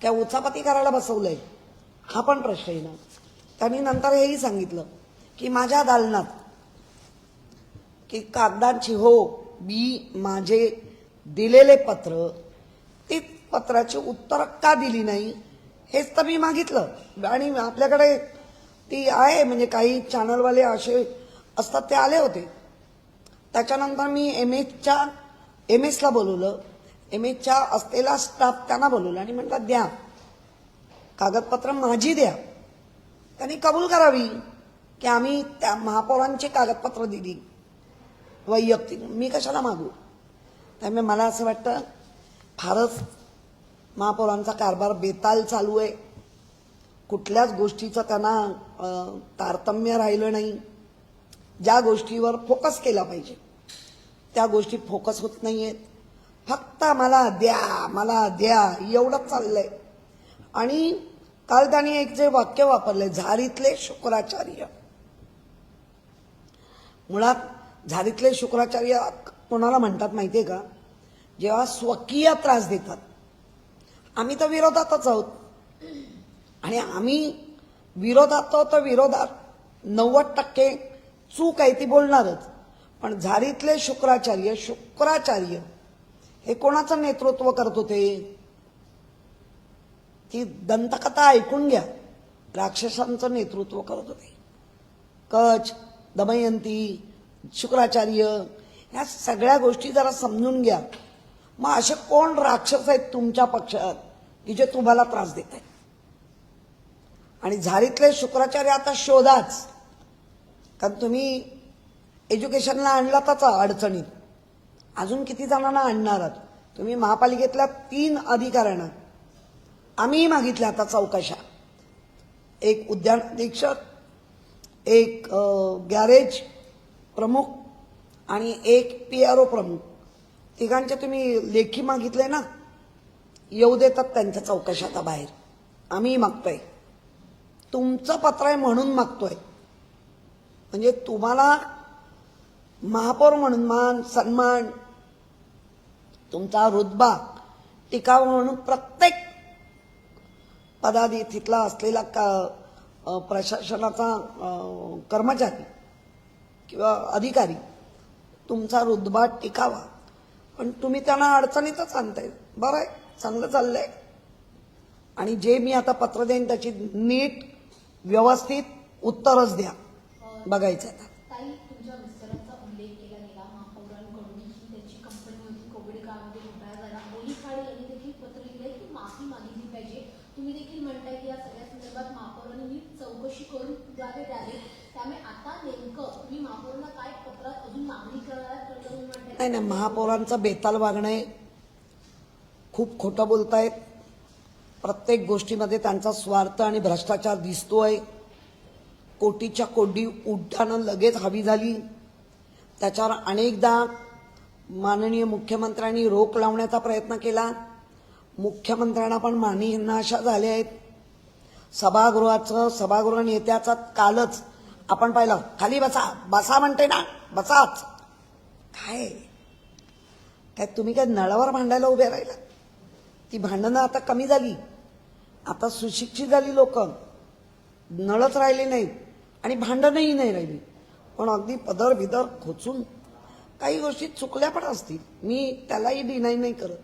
क्या उचापती करायला बसवलंय हा पण प्रश्न येणार. त्यांनी नंतर हेही सांगितलं की माझ्या दालनात की कागदांची हो मी माझे दिलेले पत्र ती पत्राची उत्तर का दिली नाही हेच तर मी मागितलं. आणि आपल्याकडे ती आहे म्हणजे काही चॅनलवाले असे असतात ते आले होते. त्याच्यानंतर मी एमएसला बोलवलं, एमएसच्या असलेला स्टाफ त्यांना बोलवलं आणि म्हटलं द्या कागदपत्र माझी द्या. त्यांनी कबूल करावी की आम्ही त्या महापौरांची कागदपत्र दिली वैयक्तिक, मी कशाला मागू. त्यामुळे मला असं वाटतं फारच महापौरांचा कारभार बेताल चालू आहे. कुठल्याच गोष्टीचं त्यांना तारतम्य राहिलं नाही. ज्या गोष्टीवर फोकस केला पाहिजे त्या गोष्टी फोकस होत नाहीयेत. फक्त मला द्या एवढंच चाललंय. आणि काल त्यांनी एक जे वाक्य वापरलंय झारीतले शुक्राचार्य, मुळात झारीतले शुक्राचार्य कोणाला म्हणतात माहितीये का, जेव्हा स्वकीय त्रास देतात. आम्ही तर विरोधातच आहोत आणि आम्ही विरोधात आहोत तर विरोधात 90% चूक आहे ती बोलणारच. पण झारीतले शुक्राचार्य हे कोणाचं नेतृत्व करत होते ती दंतकथा ऐकून घ्या. राक्षसांचं नेतृत्व करत होते. कच, दमयंती, शुक्राचार्य ह्या सगळ्या गोष्टी जरा समजून घ्या. मग असे कोण राक्षस आहेत तुमच्या पक्षात की जे तुम्हाला त्रास देत आहेत. आणि झारीतले शुक्राचार्य आता शोधाच, कारण तुम्ही एज्युकेशनला आणलातच अडचणीत, अजून किती जणांना आणणार आहात. तुम्ही महापालिकेतल्या 3 अधिकाऱ्यांना आम्ही मागितल्या आता चौकशा, एक उद्यान अधीक्षक, एक गॅरेज प्रमुख आणि एक PRO प्रमुख, तिघांचे तुम्ही लेखी मागितले ना, येऊ देतात त्यांच्या चौकशा आता बाहेर. आम्ही मागतोय, तुमचं पत्र आहे म्हणून मागतोय. म्हणजे तुम्हाला महापौर म्हणून मान सन्मान, तुमचा रुतबा टिकावा म्हणून प्रत्येक पदाधिकारी तिथला असलेला प्रशासनाचा कर्मचारी किंवा अधिकारी तुमचा रुतबा टिकावा, पण तुम्ही त्यांना अडचणीतच आणताय. बरं आहे, चांगलं चाललंय. आणि जे मी आता पत्र देईन त्याची नीट व्यवस्थित उत्तरच द्या, बघायचं आता. ताई, तुमच्या विस्ताराचा उल्लेख केला गेला महापौरांकडून की त्यांची कंपनी होती कोविड काळामध्ये घोटाळा झाला. मोहित खाडे यांनी देखील पत्र लिहिलंय की माफी मागितली पाहिजे. तुम्ही देखील म्हणताय की या सगळ्या संदर्भात महापौरांनी चौकशी करून पुरावे द्यावे. त्यामुळे आता नेमकं तुम्ही महापौरांना काय पत्रात अजून मागणी करणार म्हणताय? नाही, महापौरांचं बेताल वागणं आहे. खूप खोटं बोलतायत. प्रत्येक गोष्टीमध्ये त्यांचा स्वार्थ आणि भ्रष्टाचार दिसतोय. कोटीच्या कोटी उड्डाणं लगेच हवी झाली. त्याच्यावर अनेकदा माननीय मुख्यमंत्र्यांनी रोख लावण्याचा प्रयत्न केला. मुख्यमंत्र्यांना पण माननीय अशा झाल्या आहेत. सभागृह नेत्याचा कालच आपण पाहिलं, खाली बसा म्हणते ना, बसाच. काय तुम्ही काय नळावर भांडायला उभे राहिला? ती भांडणं आता कमी झाली. आता सुशिक्षित झाली लोक, नळच राहिले नाहीत आणि भांडणही नाही राहिली. पण अगदी पदर बिदर खोचून काही गोष्टी चुकल्या पण असतील, मी त्यालाही डिनाय नाही करत.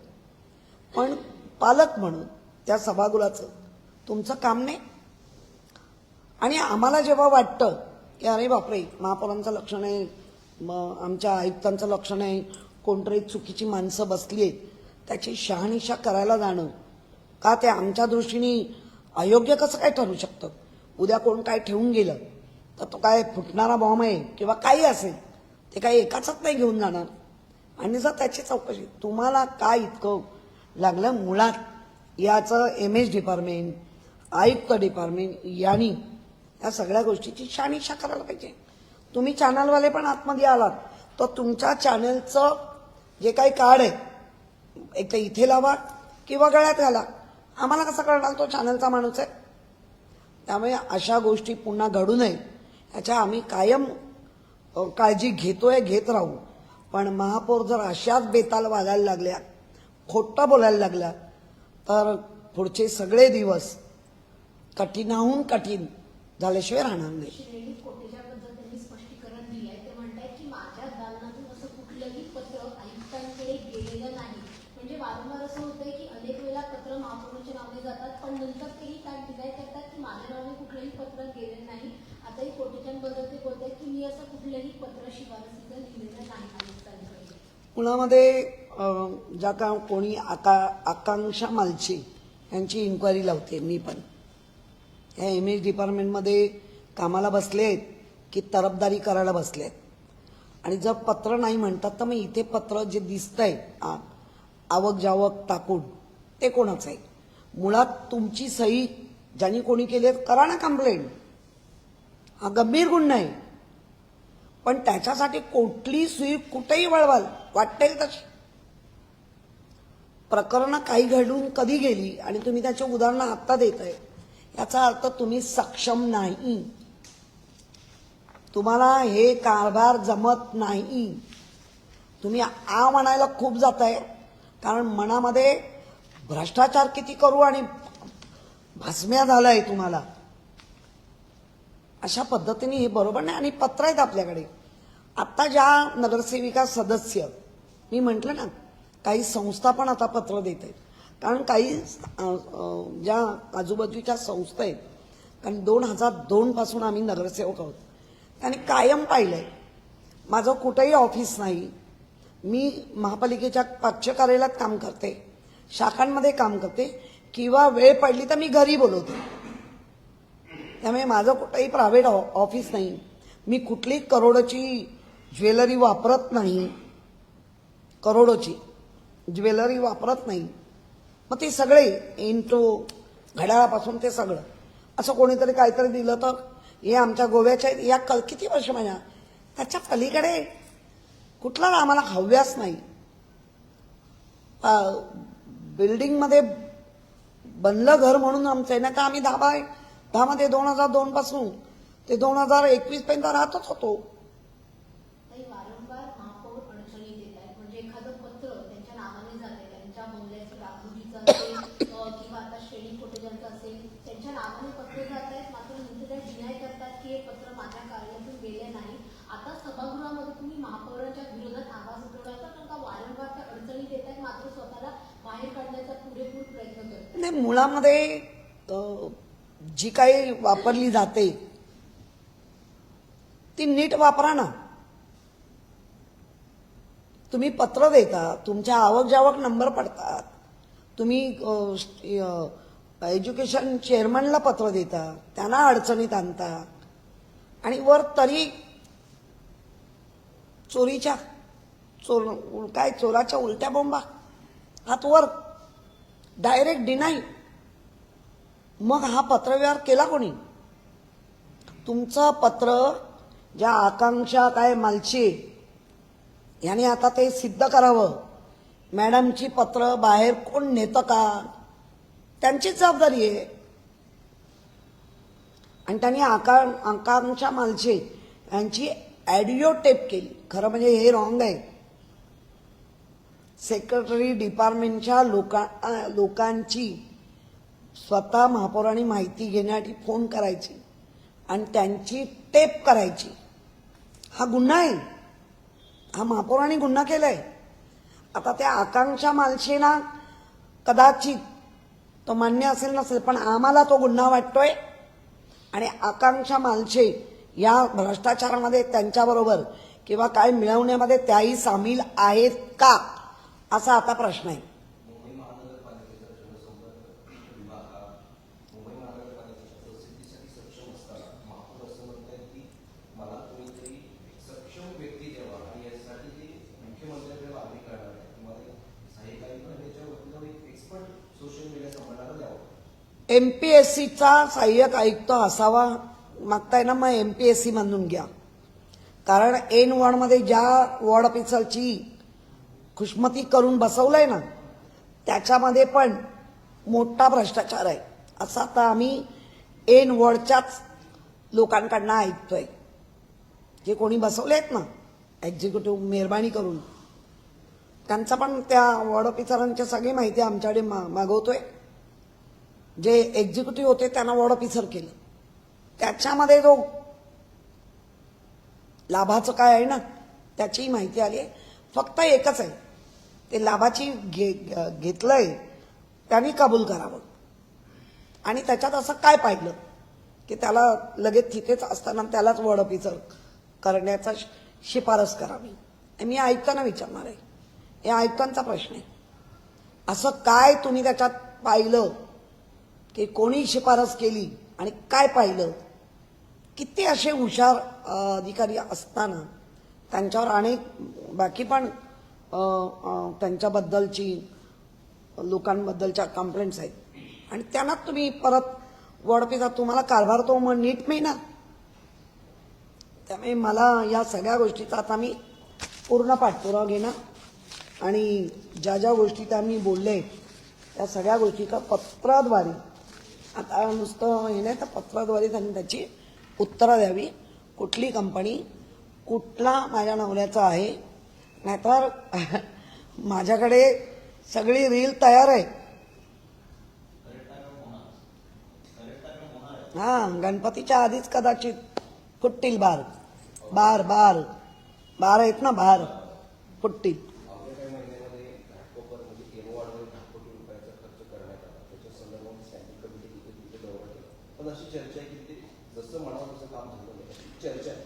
पण पालक म्हणून त्या सभागृहाचं तुमचं काम नाही. आणि आम्हाला जेव्हा वाटतं की अरे बापरे महापौरांचं लक्ष नाही, मग आमच्या आयुक्तांचं लक्ष नाही, कोणतरी चुकीची माणसं बसली आहेत, त्याची शहानिशा करायला जाणं का ते आमच्या दृष्टीने अयोग्य कसं काय ठरू शकतं. उद्या कोण काय ठेवून गेलं तर तो काय फुटणारा बॉम्ब आहे किंवा काही असेल, ते काही एकाचच नाही घेऊन जाणार. आणि जर त्याची चौकशी तुम्हाला काय इतकं लागलं, मुळात याचं एमएच डिपार्टमेंट, आयुक्त डिपार्टमेंट यांनी या सगळ्या गोष्टीची शहानिशा करायला पाहिजे. तुम्ही चॅनलवाले पण आतमध्ये आलात तर तुमच्या चॅनलचं जे काही कार्ड आहे एक तर इथे लावा किंवा गळ्यात घाला. आम्हाला कसं कळणार तो चॅनलचा माणूस आहे? त्यामुळे अशा गोष्टी पुन्हा घडू नये याच्या आम्ही कायम काळजी घेत राहू. पण महापौर जर अशाच बेताल वागायला लागल्या, खोटं बोलायला लागल्या, तर पुढचे सगळे दिवस कठीणाहून कठीण झाल्याशिवाय राहणार नाही. श्रेणी कोटेच्याबद्दल त्यांनी स्पष्टीकरण दिलंय. ते म्हणतायत की माझ्या दालनातून असं कुठलंही पत्र आयुक्तांकडे गेलेलं नाही. म्हणजे वारंवार असं होतंय की अनेक वेळा पत्र महापौरांच्या नावे जातात, पण नंतर तेही काय डिनाय करतात की माझ्या नावे कुठलंही पत्र गेलेलं नाही. आताही कोटेच्याबद्दल ते बोलतायत की मी असं कुठलंही पत्र शिफारसीचं लिहिलेलं नाही आयुक्तांकडे. पुण्यामध्ये ज्या का कोणी आकांक्षा मालची यांची इन्क्वायरी लावते मी पण. ह्या इमेज डिपार्टमेंटमध्ये कामाला बसले आहेत की तरफदारी करायला बसले आहेत. आणि जर पत्र नाही म्हणतात तर मग इथे पत्र जे दिसतंय आवक जावक टाकून ते कोणाचं आहे? मुळात तुमची सही ज्यांनी कोणी केली आहे करा ना कंप्लेंट. हा गंभीर गुन्हा आहे. पण त्याच्यासाठी कुठली सुई कुठेही वळवाल वाटेल तशी. प्रकरणं काही घडून कधी गेली आणि तुम्ही त्याची उदाहरणं आत्ता देताय याचा अर्थ तुम्ही सक्षम नाही. तुम्हाला हे कारभार जमत नाही. तुम्ही आ म्हणायला खूप जाताय कारण मनामध्ये भ्रष्टाचार किती करू आणि भस्म्या झालाय तुम्हाला. अशा पद्धतीने हे बरोबर नाही. आणि पत्र आहेत आपल्याकडे. आता ज्या नगरसेविका सदस्य मी म्हटलं ना काही संस्था पण आता पत्र देत आहेत. कारण काही ज्या आजूबाजूच्या संस्था आहेत, कारण 2002 पासून आम्ही नगरसेवक आहोत, त्यांनी कायम पाहिलंय माझं कुठेही ऑफिस नाही. मी महापालिकेच्या पाच्य कार्यालयात काम करते, शाखांमध्ये काम करते किंवा वेळ पडली तर मी घरी बोलवते. त्यामुळे माझं कुठेही प्रायव्हेट ऑफिस नाही. मी कुठली करोडोची ज्वेलरी वापरत नाही. करोडोची ज्वेलरी वापरत नाही. मग ते सगळे इंट्रो घड्याळापासून ते सगळं असं कोणीतरी काहीतरी दिलं तर हे आमच्या गोव्याच्या या किती वर्ष माझ्या त्याच्या पलीकडे कुठला आम्हाला हव्यास नाही. बिल्डिंगमध्ये बनलं घर म्हणून आमचं आहे ना का आम्ही 10 2002 पासून ते 2021 पर्यंत राहतच होतो. ताई, वारंवार महापौर अडचणी देत आहेत. म्हणजे एखादं पत्र त्यांच्या नावाने जाते, त्यांच्या बंगल्याचं डागडुजीचं असेल किंवा आता श्रेणी कोटेजांचं असेल, त्यांच्या नावाने पत्र जात आहेत. मात्र नंतर त्या डिनाय करतात की हे पत्र माझ्या कार्यालयातून गेले नाही. आता सभागृहामध्ये तुम्ही महापौरांच्या विरोधात आवाज उठवण्याचा कारण का वारंवार त्या अडचणी देत आहेत, मात्र स्वतःला बाहेर काढण्याचा पुरेपूर प्रयत्न करतात. नाही, मुळामध्ये जी काही वापरली जाते ती नीट वापरा ना. तुम्ही पत्र देता, तुमच्या आवक जावक नंबर पडतात. तुम्ही एज्युकेशन चेअरमनला पत्र देता, त्यांना अडचणीत आणता आणि वर तरी चोराच्या उलट्या बोंबा हात वर डायरेक्ट डिनाय. मग हा पत्रव्यवहार केला कोणी? तुमचं पत्र ज्या आकांक्षा काय मालची याने आता ते सिद्ध करावं. मॅडमची पत्र बाहेर कोण नेतं का? त्यांचीच जबाबदारी आहे. आणि त्यांनी आकांक्षा मालचे यांची ऑडिओ टेप केली. खरं म्हणजे हे रॉंग आहे. सेक्रेटरी डिपार्टमेंटच्या लोकांची स्वतः महापौरांनी माहिती घेण्यासाठी फोन करायची आणि त्यांची टेप करायची. हा गुन्हा आहे. हा महापौरांनी गुन्हा केलाय. आता त्या आकांक्षा मालशेना कदाचित तो मान्य असेल नसेल, पण आम्हाला तो गुन्हा वाटतोय. आणि आकांक्षा मालशे या भ्रष्टाचारामध्ये त्यांच्याबरोबर किंवा काय मिळवण्यामध्ये त्याही सामील आहेत का असा आता प्रश्न आहे. एमपीएससीचा सहाय्यक आयुक्त असावा मागताय ना, मग एमपीएससी म्हणून घ्या. कारण एन वॉर्डमध्ये ज्या वॉर्ड ऑफिसरची खुशमती करून बसवलंय ना त्याच्यामध्ये पण मोठा भ्रष्टाचार आहे असं आता आम्ही एन वॉर्डच्याच लोकांकडनं ऐकतोय. जे कोणी बसवले आहेत ना एक्झिक्युटिव्ह मेहरबानी करून, त्यांचा पण त्या वॉर्ड ऑफिसरांची सगळी माहिती आमच्याकडे मागवतोय. जे एक्झिक्युटिव्ह होते त्यांना वॉर्ड ऑफिसर केलं. त्याच्यामध्ये जो लाभाचं काय आहे ना त्याचीही माहिती आली आहे. फक्त एकच आहे, ते लाभाची घेतलंय त्यांनी कबूल करावं. आणि त्याच्यात असं काय पाहिलं की त्याला लगेच तिथेच असताना त्यालाच वॉर्ड ऑफिसर करण्याचा शिफारस करावी. मी आयुक्तांना विचारणार आहे, हे आयुक्तांचा प्रश्न आहे. असं काय तुम्ही त्याच्यात पाहिलं की कोणी शिफारस केली आणि काय पाहिलं? किती असे हुशार अधिकारी असताना त्यांच्यावर अनेक बाकी पण त्यांच्याबद्दलची लोकांबद्दलच्या कंप्लेंट्स आहेत आणि त्यांना तुम्ही परत वॉर्ड ऑफिसर तुम्हाला कारभार तो मग नीट मिळणार. त्यामुळे मला या सगळ्या गोष्टीचा आता मी पूर्ण पाठपुरावा घेणार आणि ज्या ज्या गोष्टी त्यांनी बोलले त्या सगळ्या गोष्टीचा पत्राद्वारे, आता नुसतं हे नाही तर पत्राद्वारे त्यांनी त्याची उत्तरं द्यावी. कुठली कंपनी कुठला माझ्या नवऱ्याचा आहे, नाहीतर माझ्याकडे सगळी रील तयार आहे. हां, गणपतीच्या आधीच कदाचित फुटतील बार बार बार बार आहेत ना, बार फुटतील.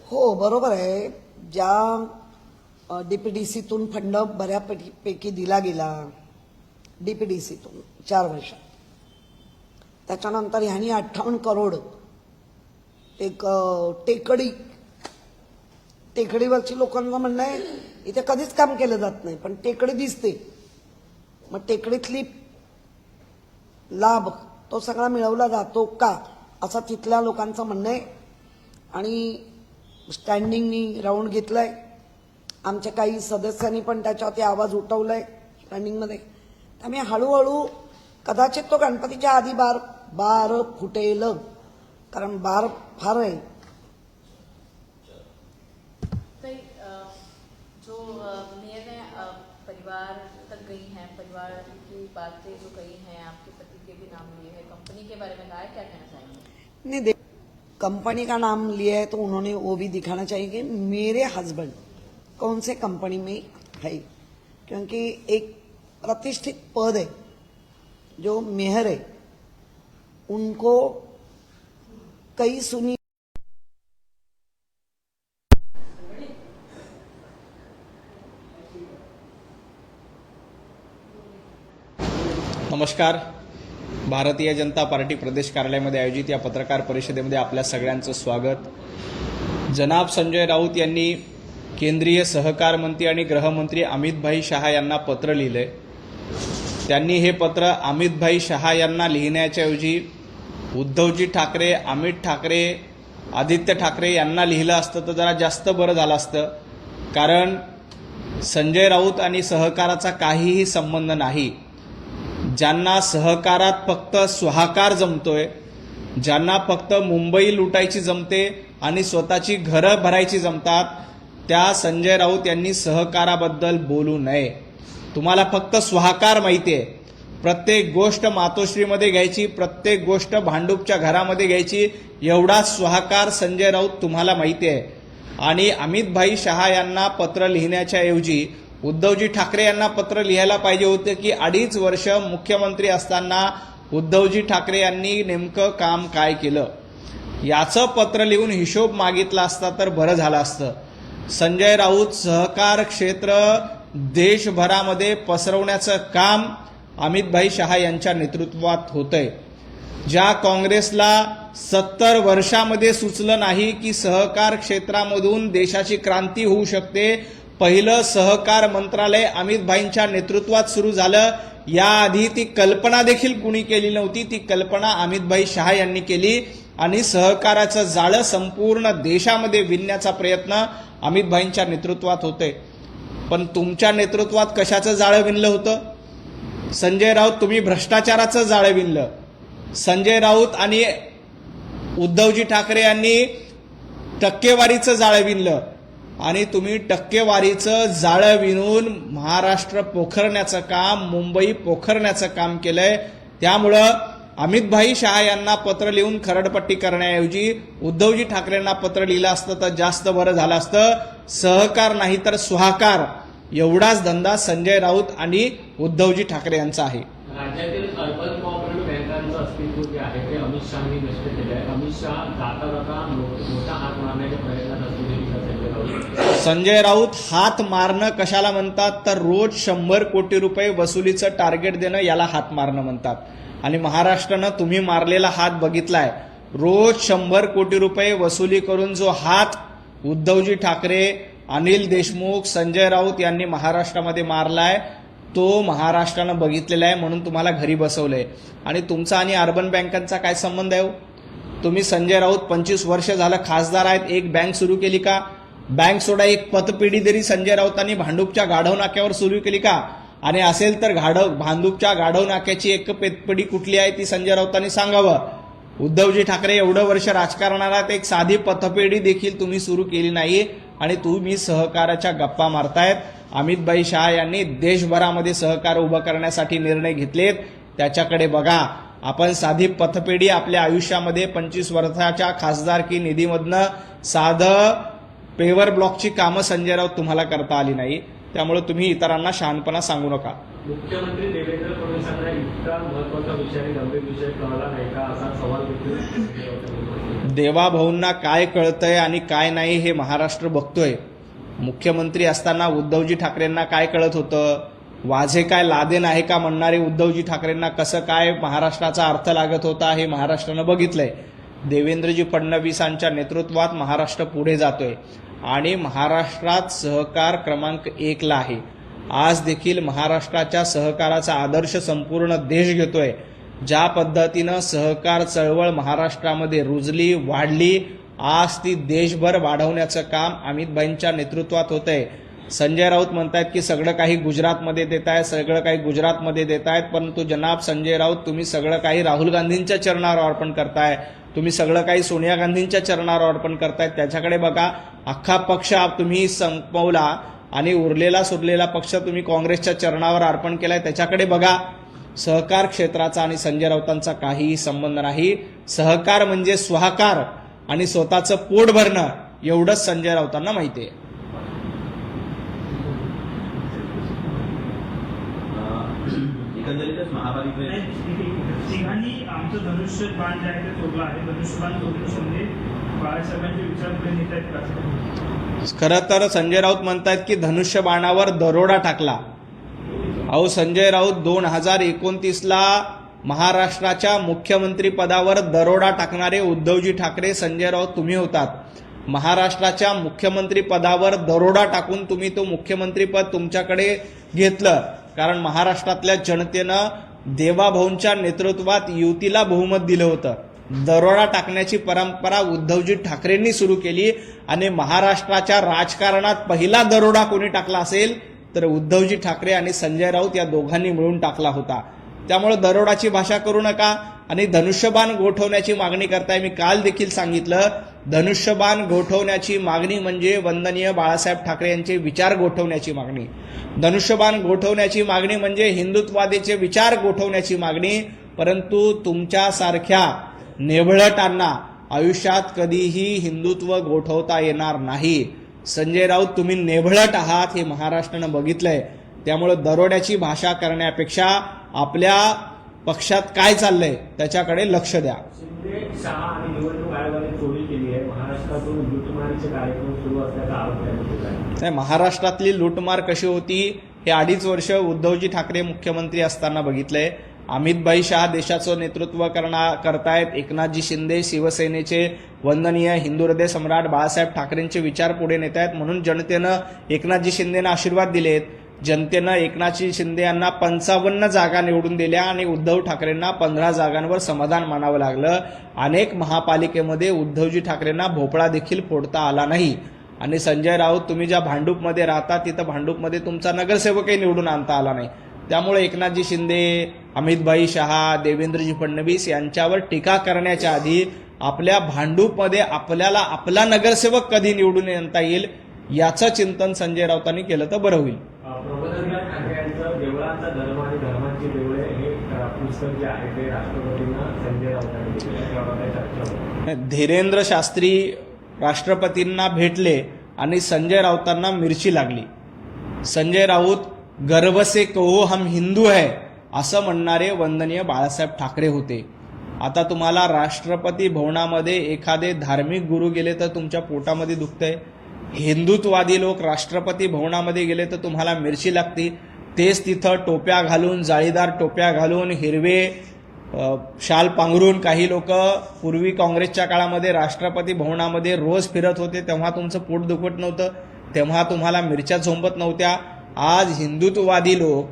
हो बरोबर आहे. ज्या डीपीडीसीतून फंड बऱ्यापैकी दिला गेला डीपीडीसीतून 4 वर्षात, त्याच्यानंतर ह्यांनी 58 करोड एक टेकडीवरची लोकांना म्हणणं आहे इथे कधीच काम केलं जात नाही पण टेकडी दिसते, मग टेकडीतली लाभ तो सगळा मिळवला जातो का असं तिथल्या लोकांचं म्हणणं आहे. आणि स्टँडिंगनी राऊंड घेतलाय, आमच्या काही सदस्यांनी पण त्याच्यावरती आवाज उठवलाय स्टँडिंगमध्ये. त्यामुळे हळूहळू कदाचित तो गणपतीच्या आधी बार फुटेल, कारण बार फार आहे. जो मेयर ने परिवार तक गई हैं, परिवार की बातें जो कही हैं, आपके पति के भी नाम लिए हैं, कंपनी के बारे में कहा है, क्या कहना चाहेंगे? नहीं, कंपनी का नाम लिया है तो उन्होंने वो भी दिखाना चाहिए कि मेरे हस्बैंड कौन से कंपनी में है, क्योंकि एक प्रतिष्ठित पद है. जो मेयर है उनको कई सुनी नमस्कार. भारतीय जनता पार्टी प्रदेश कार्यालयामध्ये आयोजित या पत्रकार परिषदेमध्ये आपल्या सगळ्यांचं स्वागत. जनाब संजय राऊत यांनी केंद्रीय सहकार मंत्री आणि गृहमंत्री अमितभाई शहा यांना पत्र लिहिलंय. त्यांनी हे पत्र अमितभाई शहा यांना लिहिण्याच्याऐवजी उद्धवजी ठाकरे, अमित ठाकरे, आदित्य ठाकरे यांना लिहिलं असतं तर जरा जास्त बरं झालं असतं. कारण संजय राऊत आणि सहकाराचा काहीही संबंध नाही. ज्यांना सहकारात फक्त स्वाहाकार जमतोय, ज्यांना फक्त मुंबई लुटायची जमते आणि स्वतःची घरं भरायची जमतात, त्या संजय राऊत यांनी सहकाराबद्दल बोलू नये. तुम्हाला फक्त स्वाहाकार माहिती आहे. प्रत्येक गोष्ट मातोश्रीमध्ये घ्यायची, प्रत्येक गोष्ट भांडूपच्या घरामध्ये घ्यायची, एवढा स्वाहाकार संजय राऊत तुम्हाला माहिती आहे. आणि अमितभाई शहा यांना पत्र लिहिण्याच्या ऐवजी उद्धवजी ठाकरे यांना पत्र लिहायला पाहिजे होते की 2.5 वर्ष मुख्यमंत्री असताना उद्धवजी ठाकरे यांनी नेमकं काम काय केलं याचं पत्र लिहून हिशोब मागितला असता तर बरं झालं असतं. संजय राऊत सहकार क्षेत्र देशभरामध्ये पसरवण्याचं काम अमितभाई शहा यांच्या नेतृत्वात होतंय. ज्या काँग्रेसला 70 वर्षामध्ये सुचलं नाही की सहकार क्षेत्रामधून देशाची क्रांती होऊ शकते, पहिलं सहकार मंत्रालय अमितभाईंच्या नेतृत्वात सुरू झालं. याआधी ती कल्पना देखील कुणी केली नव्हती. ती कल्पना अमितभाई शहा यांनी केली आणि सहकाराचं जाळं संपूर्ण देशामध्ये विणण्याचा प्रयत्न अमितभाईंच्या नेतृत्वात होते. पण तुमच्या नेतृत्वात कशाचं जाळं विणलं होतं? संजय राऊत तुम्ही भ्रष्टाचाराचं जाळं विणलं. संजय राऊत आणि उद्धवजी ठाकरे यांनी टक्केवारीचं जाळं विणलं आणि तुम्ही टक्केवारीचं जाळं विणून महाराष्ट्र पोखरण्याचं काम, मुंबई पोखरण्याचं काम केलंय. त्यामुळं अमितभाई शहा यांना पत्र लिहून खरडपट्टी करण्याऐवजी उद्धवजी ठाकरेंना पत्र लिहिलं असतं तर जास्त बरं झालं असतं. सहकार नाही तर स्वाकार एवढाच धंदा संजय राऊत आणि उद्धवजी ठाकरे यांचा आहे. राज्यातील अर्बन कोऑपरेटिव्ह बँकांचं अस्तित्व जे आहे ते अमित शहानी नष्ट केलं आहे. अमित शहा जाता जाता मोठा हात मारण्याच्या प्रयत्नात असलेली संजय राऊत हात मारणं कशाला म्हणतात तर रोज 100 कोटी रुपये वसुलीचं टार्गेट देणं याला हात मारणं म्हणतात. आणि महाराष्ट्रानं तुम्ही मारलेला हात बघितलाय. रोज 100 कोटी रुपये वसुली करून जो हात उद्धवजी ठाकरे, अनिल देशमुख, संजय राऊत यांनी महाराष्ट्रामध्ये मारलाय तो महाराष्ट्रानं बघितलेला आहे. म्हणून तुम्हाला घरी बसवलंय. आणि तुमचा आणि अर्बन बँकांचा काय संबंध आहे? तुम्ही संजय राऊत 25 वर्ष झालं खासदार आहेत, एक बँक सुरू केली का? बँक सोडा, एक पतपेढी तरी संजय राऊतांनी भांडूपच्या गाढव नाक्यावर सुरू केली का? आणि असेल तर भांडूपच्या गाढव नाक्याची एक पतपेढी कुठली आहे ती संजय राऊतांनी सांगावं. उद्धवजी ठाकरे एवढं वर्ष राजकारणात एक साधी पतपेढी देखील तुम्ही सुरू केली नाही आणि तुम्ही सहकाराच्या गप्पा मारतायत. अमितभाई शहा यांनी देशभरामध्ये सहकार उभं करण्यासाठी निर्णय घेतलेत, त्याच्याकडे बघा. आपण साधी पतपेढी आपल्या आयुष्यामध्ये 25 वर्षाच्या खासदारकी निधीमधनं साधं पेवर ब्लॉकची कामं संजय राऊत तुम्हाला करता आली नाही. त्यामुळे तुम्ही इतरांना शहाणपणा सांगू नका. मुख्यमंत्री देवेंद्र फडणवीसांना इतका महत्वाचा विषय आणि गंभीर विषय कळला नाही का असा सवाल देखील देवाभाऊंना काय कळतंय आणि काय नाही हे महाराष्ट्र बघतोय. मुख्यमंत्री असताना उद्धवजी ठाकरेंना काय कळत होतं? वाझे काय लादेन आहे का म्हणणारे उद्धवजी ठाकरेंना कसं काय महाराष्ट्राचा अर्थ लागत होता हे महाराष्ट्रानं बघितलंय. देवेंद्रजी फडणवीसांच्या नेतृत्वात महाराष्ट्र पुढे जातोय आणि महाराष्ट्रात सहकार क्रमांक 1 ला आहे. आज देखील महाराष्ट्राच्या सहकाराचा आदर्श संपूर्ण देश घेतोय. ज्या पद्धतीनं सहकार चळवळ महाराष्ट्रामध्ये रुजली, वाढली, आज ती देशभर वाढवण्याचं काम अमितभाईंच्या नेतृत्वात होतंय. संजय राऊत म्हणतायत की सगळं काही गुजरातमध्ये देत आहे, सगळं काही गुजरातमध्ये देत आहेत, परंतु जनाब संजय राऊत तुम्ही सगळं काही राहुल गांधींच्या चरणावर अर्पण करताय, तुम्ही सगळं काही सोनिया गांधींच्या चरणावर अर्पण करतायत. त्याच्याकडे बघा. अख्खा पक्ष तुम्ही संपवला आणि उरलेला सुरलेला पक्ष तुम्ही काँग्रेसच्या चरणावर अर्पण केलाय, त्याच्याकडे बघा. सहकार क्षेत्राचा आणि संजय राऊतांचा काहीही संबंध नाही. सहकार म्हणजे स्वाकार आणि स्वतःचं पोट भरणं एवढंच संजय राऊतांना माहिती आहे. एकंदरीतच तिघांनी आमचं धनुष्य बाण जे आहे ते सोडलं आहे. धनुष्यबाण सोडलं म्हणजे बाळासाहेबांचे विचार पुढे नेत आहेत का? खरं तर संजय राऊत म्हणतायत की धनुष्य बाणावर दरोडा टाकला. अहो संजय राऊत 2029ला महाराष्ट्राच्या मुख्यमंत्री पदावर दरोडा टाकणारे उद्धवजी ठाकरे, संजय राऊत तुम्ही होतात. महाराष्ट्राच्या मुख्यमंत्री पदावर दरोडा टाकून तुम्ही तो मुख्यमंत्रीपद तुमच्याकडे घेतलं. कारण महाराष्ट्रातल्या जनतेनं देवाभाऊंच्या नेतृत्वात युतीला बहुमत दिलं होतं. दरोडा टाकण्याची परंपरा उद्धवजी ठाकरेंनी सुरू केली आणि महाराष्ट्राच्या राजकारणात पहिला दरोडा कोणी टाकला असेल तर उद्धवजी ठाकरे आणि संजय राऊत या दोघांनी मिळून टाकला होता. त्यामुळे दरोडाची भाषा करू नका आणि धनुष्यबाण गोठवण्याची मागणी करताय. मी काल देखील सांगितलं, धनुष्यबाण गोठवण्याची मागणी म्हणजे वंदनीय बाळासाहेब ठाकरे यांचे विचार गोठवण्याची मागणी. धनुष्यबाण गोठवण्याची मागणी म्हणजे हिंदुत्वादीचे विचार गोठवण्याची मागणी. परंतु तुमच्यासारख्या नेभळटांना आयुष्यात कधीही हिंदुत्व गोठवता येणार नाही. संजय राऊत तुम्ही नेभळट आहात हे महाराष्ट्रानं बघितलंय. त्यामुळे दरोड्याची भाषा करण्यापेक्षा आपल्या पक्षात काय चाललंय त्याच्याकडे लक्ष द्या. शिंदे, शहा आणि निवडणूक आयोगाने चोरी केली आहे. महाराष्ट्रातून लुटमारीचे कार्यक्रम सुरू असल्याचा आरोप आहे. नाही, महाराष्ट्रातली लूटमार कशी होती हे 2.5 वर्ष उद्धवजी ठाकरे मुख्यमंत्री असताना बघितलंय. अमितभाई शहा देशाचं नेतृत्व करतायत. एकनाथजी शिंदे शिवसेनेचे वंदनीय हिंदू हृदय सम्राट बाळासाहेब ठाकरेंचे विचार पुढे नेत आहेत. म्हणून जनतेनं एकनाथजी शिंदेना आशीर्वाद दिलेत. जनतेनं एकनाथजी शिंदे यांना 55 जागा निवडून दिल्या आणि उद्धव ठाकरेंना 15 जागांवर समाधान मानावं लागलं. अनेक महापालिकेमध्ये उद्धवजी ठाकरेंना भोपळा देखील फोडता आला नाही. आणि संजय राऊत तुम्ही ज्या भांडूपमध्ये राहता तिथं भांडूपमध्ये तुमचा नगरसेवकही निवडून आणता आला नाही. त्यामुळे एकनाथजी शिंदे, अमितभाई शहा, देवेंद्रजी फडणवीस यांच्यावर टीका करण्याच्या आधी आपल्या भांडूपमध्ये आपल्याला आपला नगरसेवक कधी निवडून आणता येईल याचं चिंतन संजय राऊतांनी केलं तर बरं होईल. प्रबोधनकार ठाकरे यांचं देवळांचा धर्म आणि धर्मांची देवळे हे पुस्तक जे आहे ते राष्ट्रपतींना संजय राऊतांनी दिले, त्यावर काही चर्चा होती. धीरेंद्र शास्त्री राष्ट्रपतींना भेटले आणि संजय राऊतांना मिरची लागली. संजय राऊत गर्व से कहो हम हिंदू है असं म्हणणारे वंदनीय बाळासाहेब ठाकरे होते. आता तुम्हाला राष्ट्रपती भवनामध्ये एखादे धार्मिक गुरु गेले तर तुमच्या पोटामध्ये दुखतंय. हिंदुत्ववादी लोक राष्ट्रपती भवनामध्ये गेले तर तुम्हाला मिरची लागती. तेच तिथं टोप्या घालून, जाळीदार टोप्या घालून, हिरवे शाल पांघरून काही लोक पूर्वी काँग्रेसच्या काळामध्ये राष्ट्रपती भवनामध्ये रोज फिरत होते, तेव्हा तुमचं पोट दुखत नव्हतं, तेव्हा तुम्हाला मिरच्या झोंबत नव्हत्या. आज हिंदुत्ववादी लोक,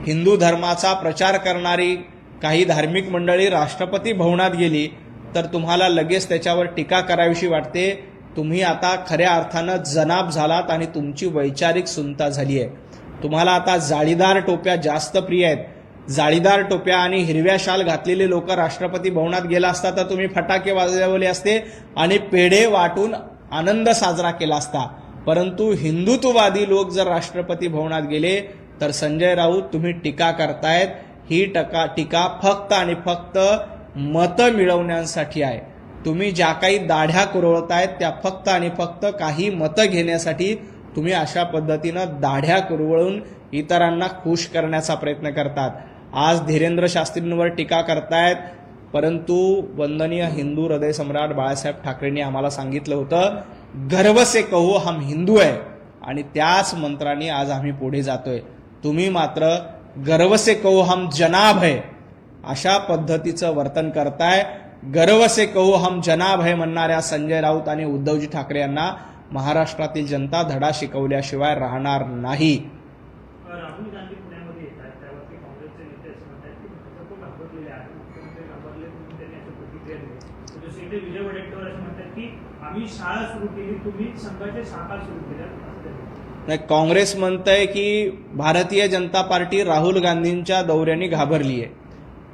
हिंदू धर्माचा प्रचार करणारी काही धार्मिक मंडळी राष्ट्रपती भवनात गेली तर तुम्हाला लगेच त्याच्यावर टीका करावीशी वाटते. तुम्ही आता खऱ्या अर्थानं जनाब झालात आणि तुमची वैचारिक सुन्नता झाली आहे. तुम्हाला आता जाळीदार टोप्या जास्त प्रिय आहेत. जाळीदार टोप्या आणि हिरव्या शाल घातलेले लोक राष्ट्रपती भवनात गेला असता तर तुम्ही फटाके वाजवले असते आणि पेढे वाटून आनंद साजरा केला असता. परंतु हिंदुत्ववादी लोक जर राष्ट्रपती भवनात गेले तर संजय राऊत तुम्ही टीका करतायत, ही टीका फक्त आणि फक्त मतं मिळवण्यासाठी आहे. तुम्ही ज्या काही दाढ्या कुरवळतायत त्या फक्त आणि फक्त काही मतं घेण्यासाठी तुम्ही अशा पद्धतीनं दाढ्या कुरवळून इतरांना खुश करण्याचा प्रयत्न करतात. आज धीरेंद्र शास्त्रींवर टीका करतायत, परंतु वंदनीय हिंदू हृदय सम्राट बाळासाहेब ठाकरेंनी आम्हाला सांगितलं होतं गर्व से कहो हम हिंदू आहे, आणि त्याच मंत्राने आज आम्ही पुढे जातोय. तुम्ही मात्र गर्व से कहो हम जनाब है अशा पद्धतीचं वर्तन करताय. गर्व से कहो हम जनाब है म्हणणाऱ्या संजय राऊत आणि उद्धवजी ठाकरे यांना महाराष्ट्रातील जनता धडा शिकवल्याशिवाय राहणार नाही. राहुल गांधी पुण्यामध्ये येत आहेत, त्यावरती काँग्रेसचे नेते असं म्हणतात की भाजप घाबरलेले आहे, मुख्यमंत्री घाबरले म्हणून त्यांनी असं प्रतिक्रिया दिली. जसे इथे विजय वडेट्टीवार असं म्हणतात की आम्ही शाळा सुरू केली, तुम्ही संघाच्या शाखा सुरू केल्या. नाही, काँग्रेस म्हणतंय की भारतीय जनता पार्टी राहुल गांधींच्या दौऱ्यांनी घाबरली आहे.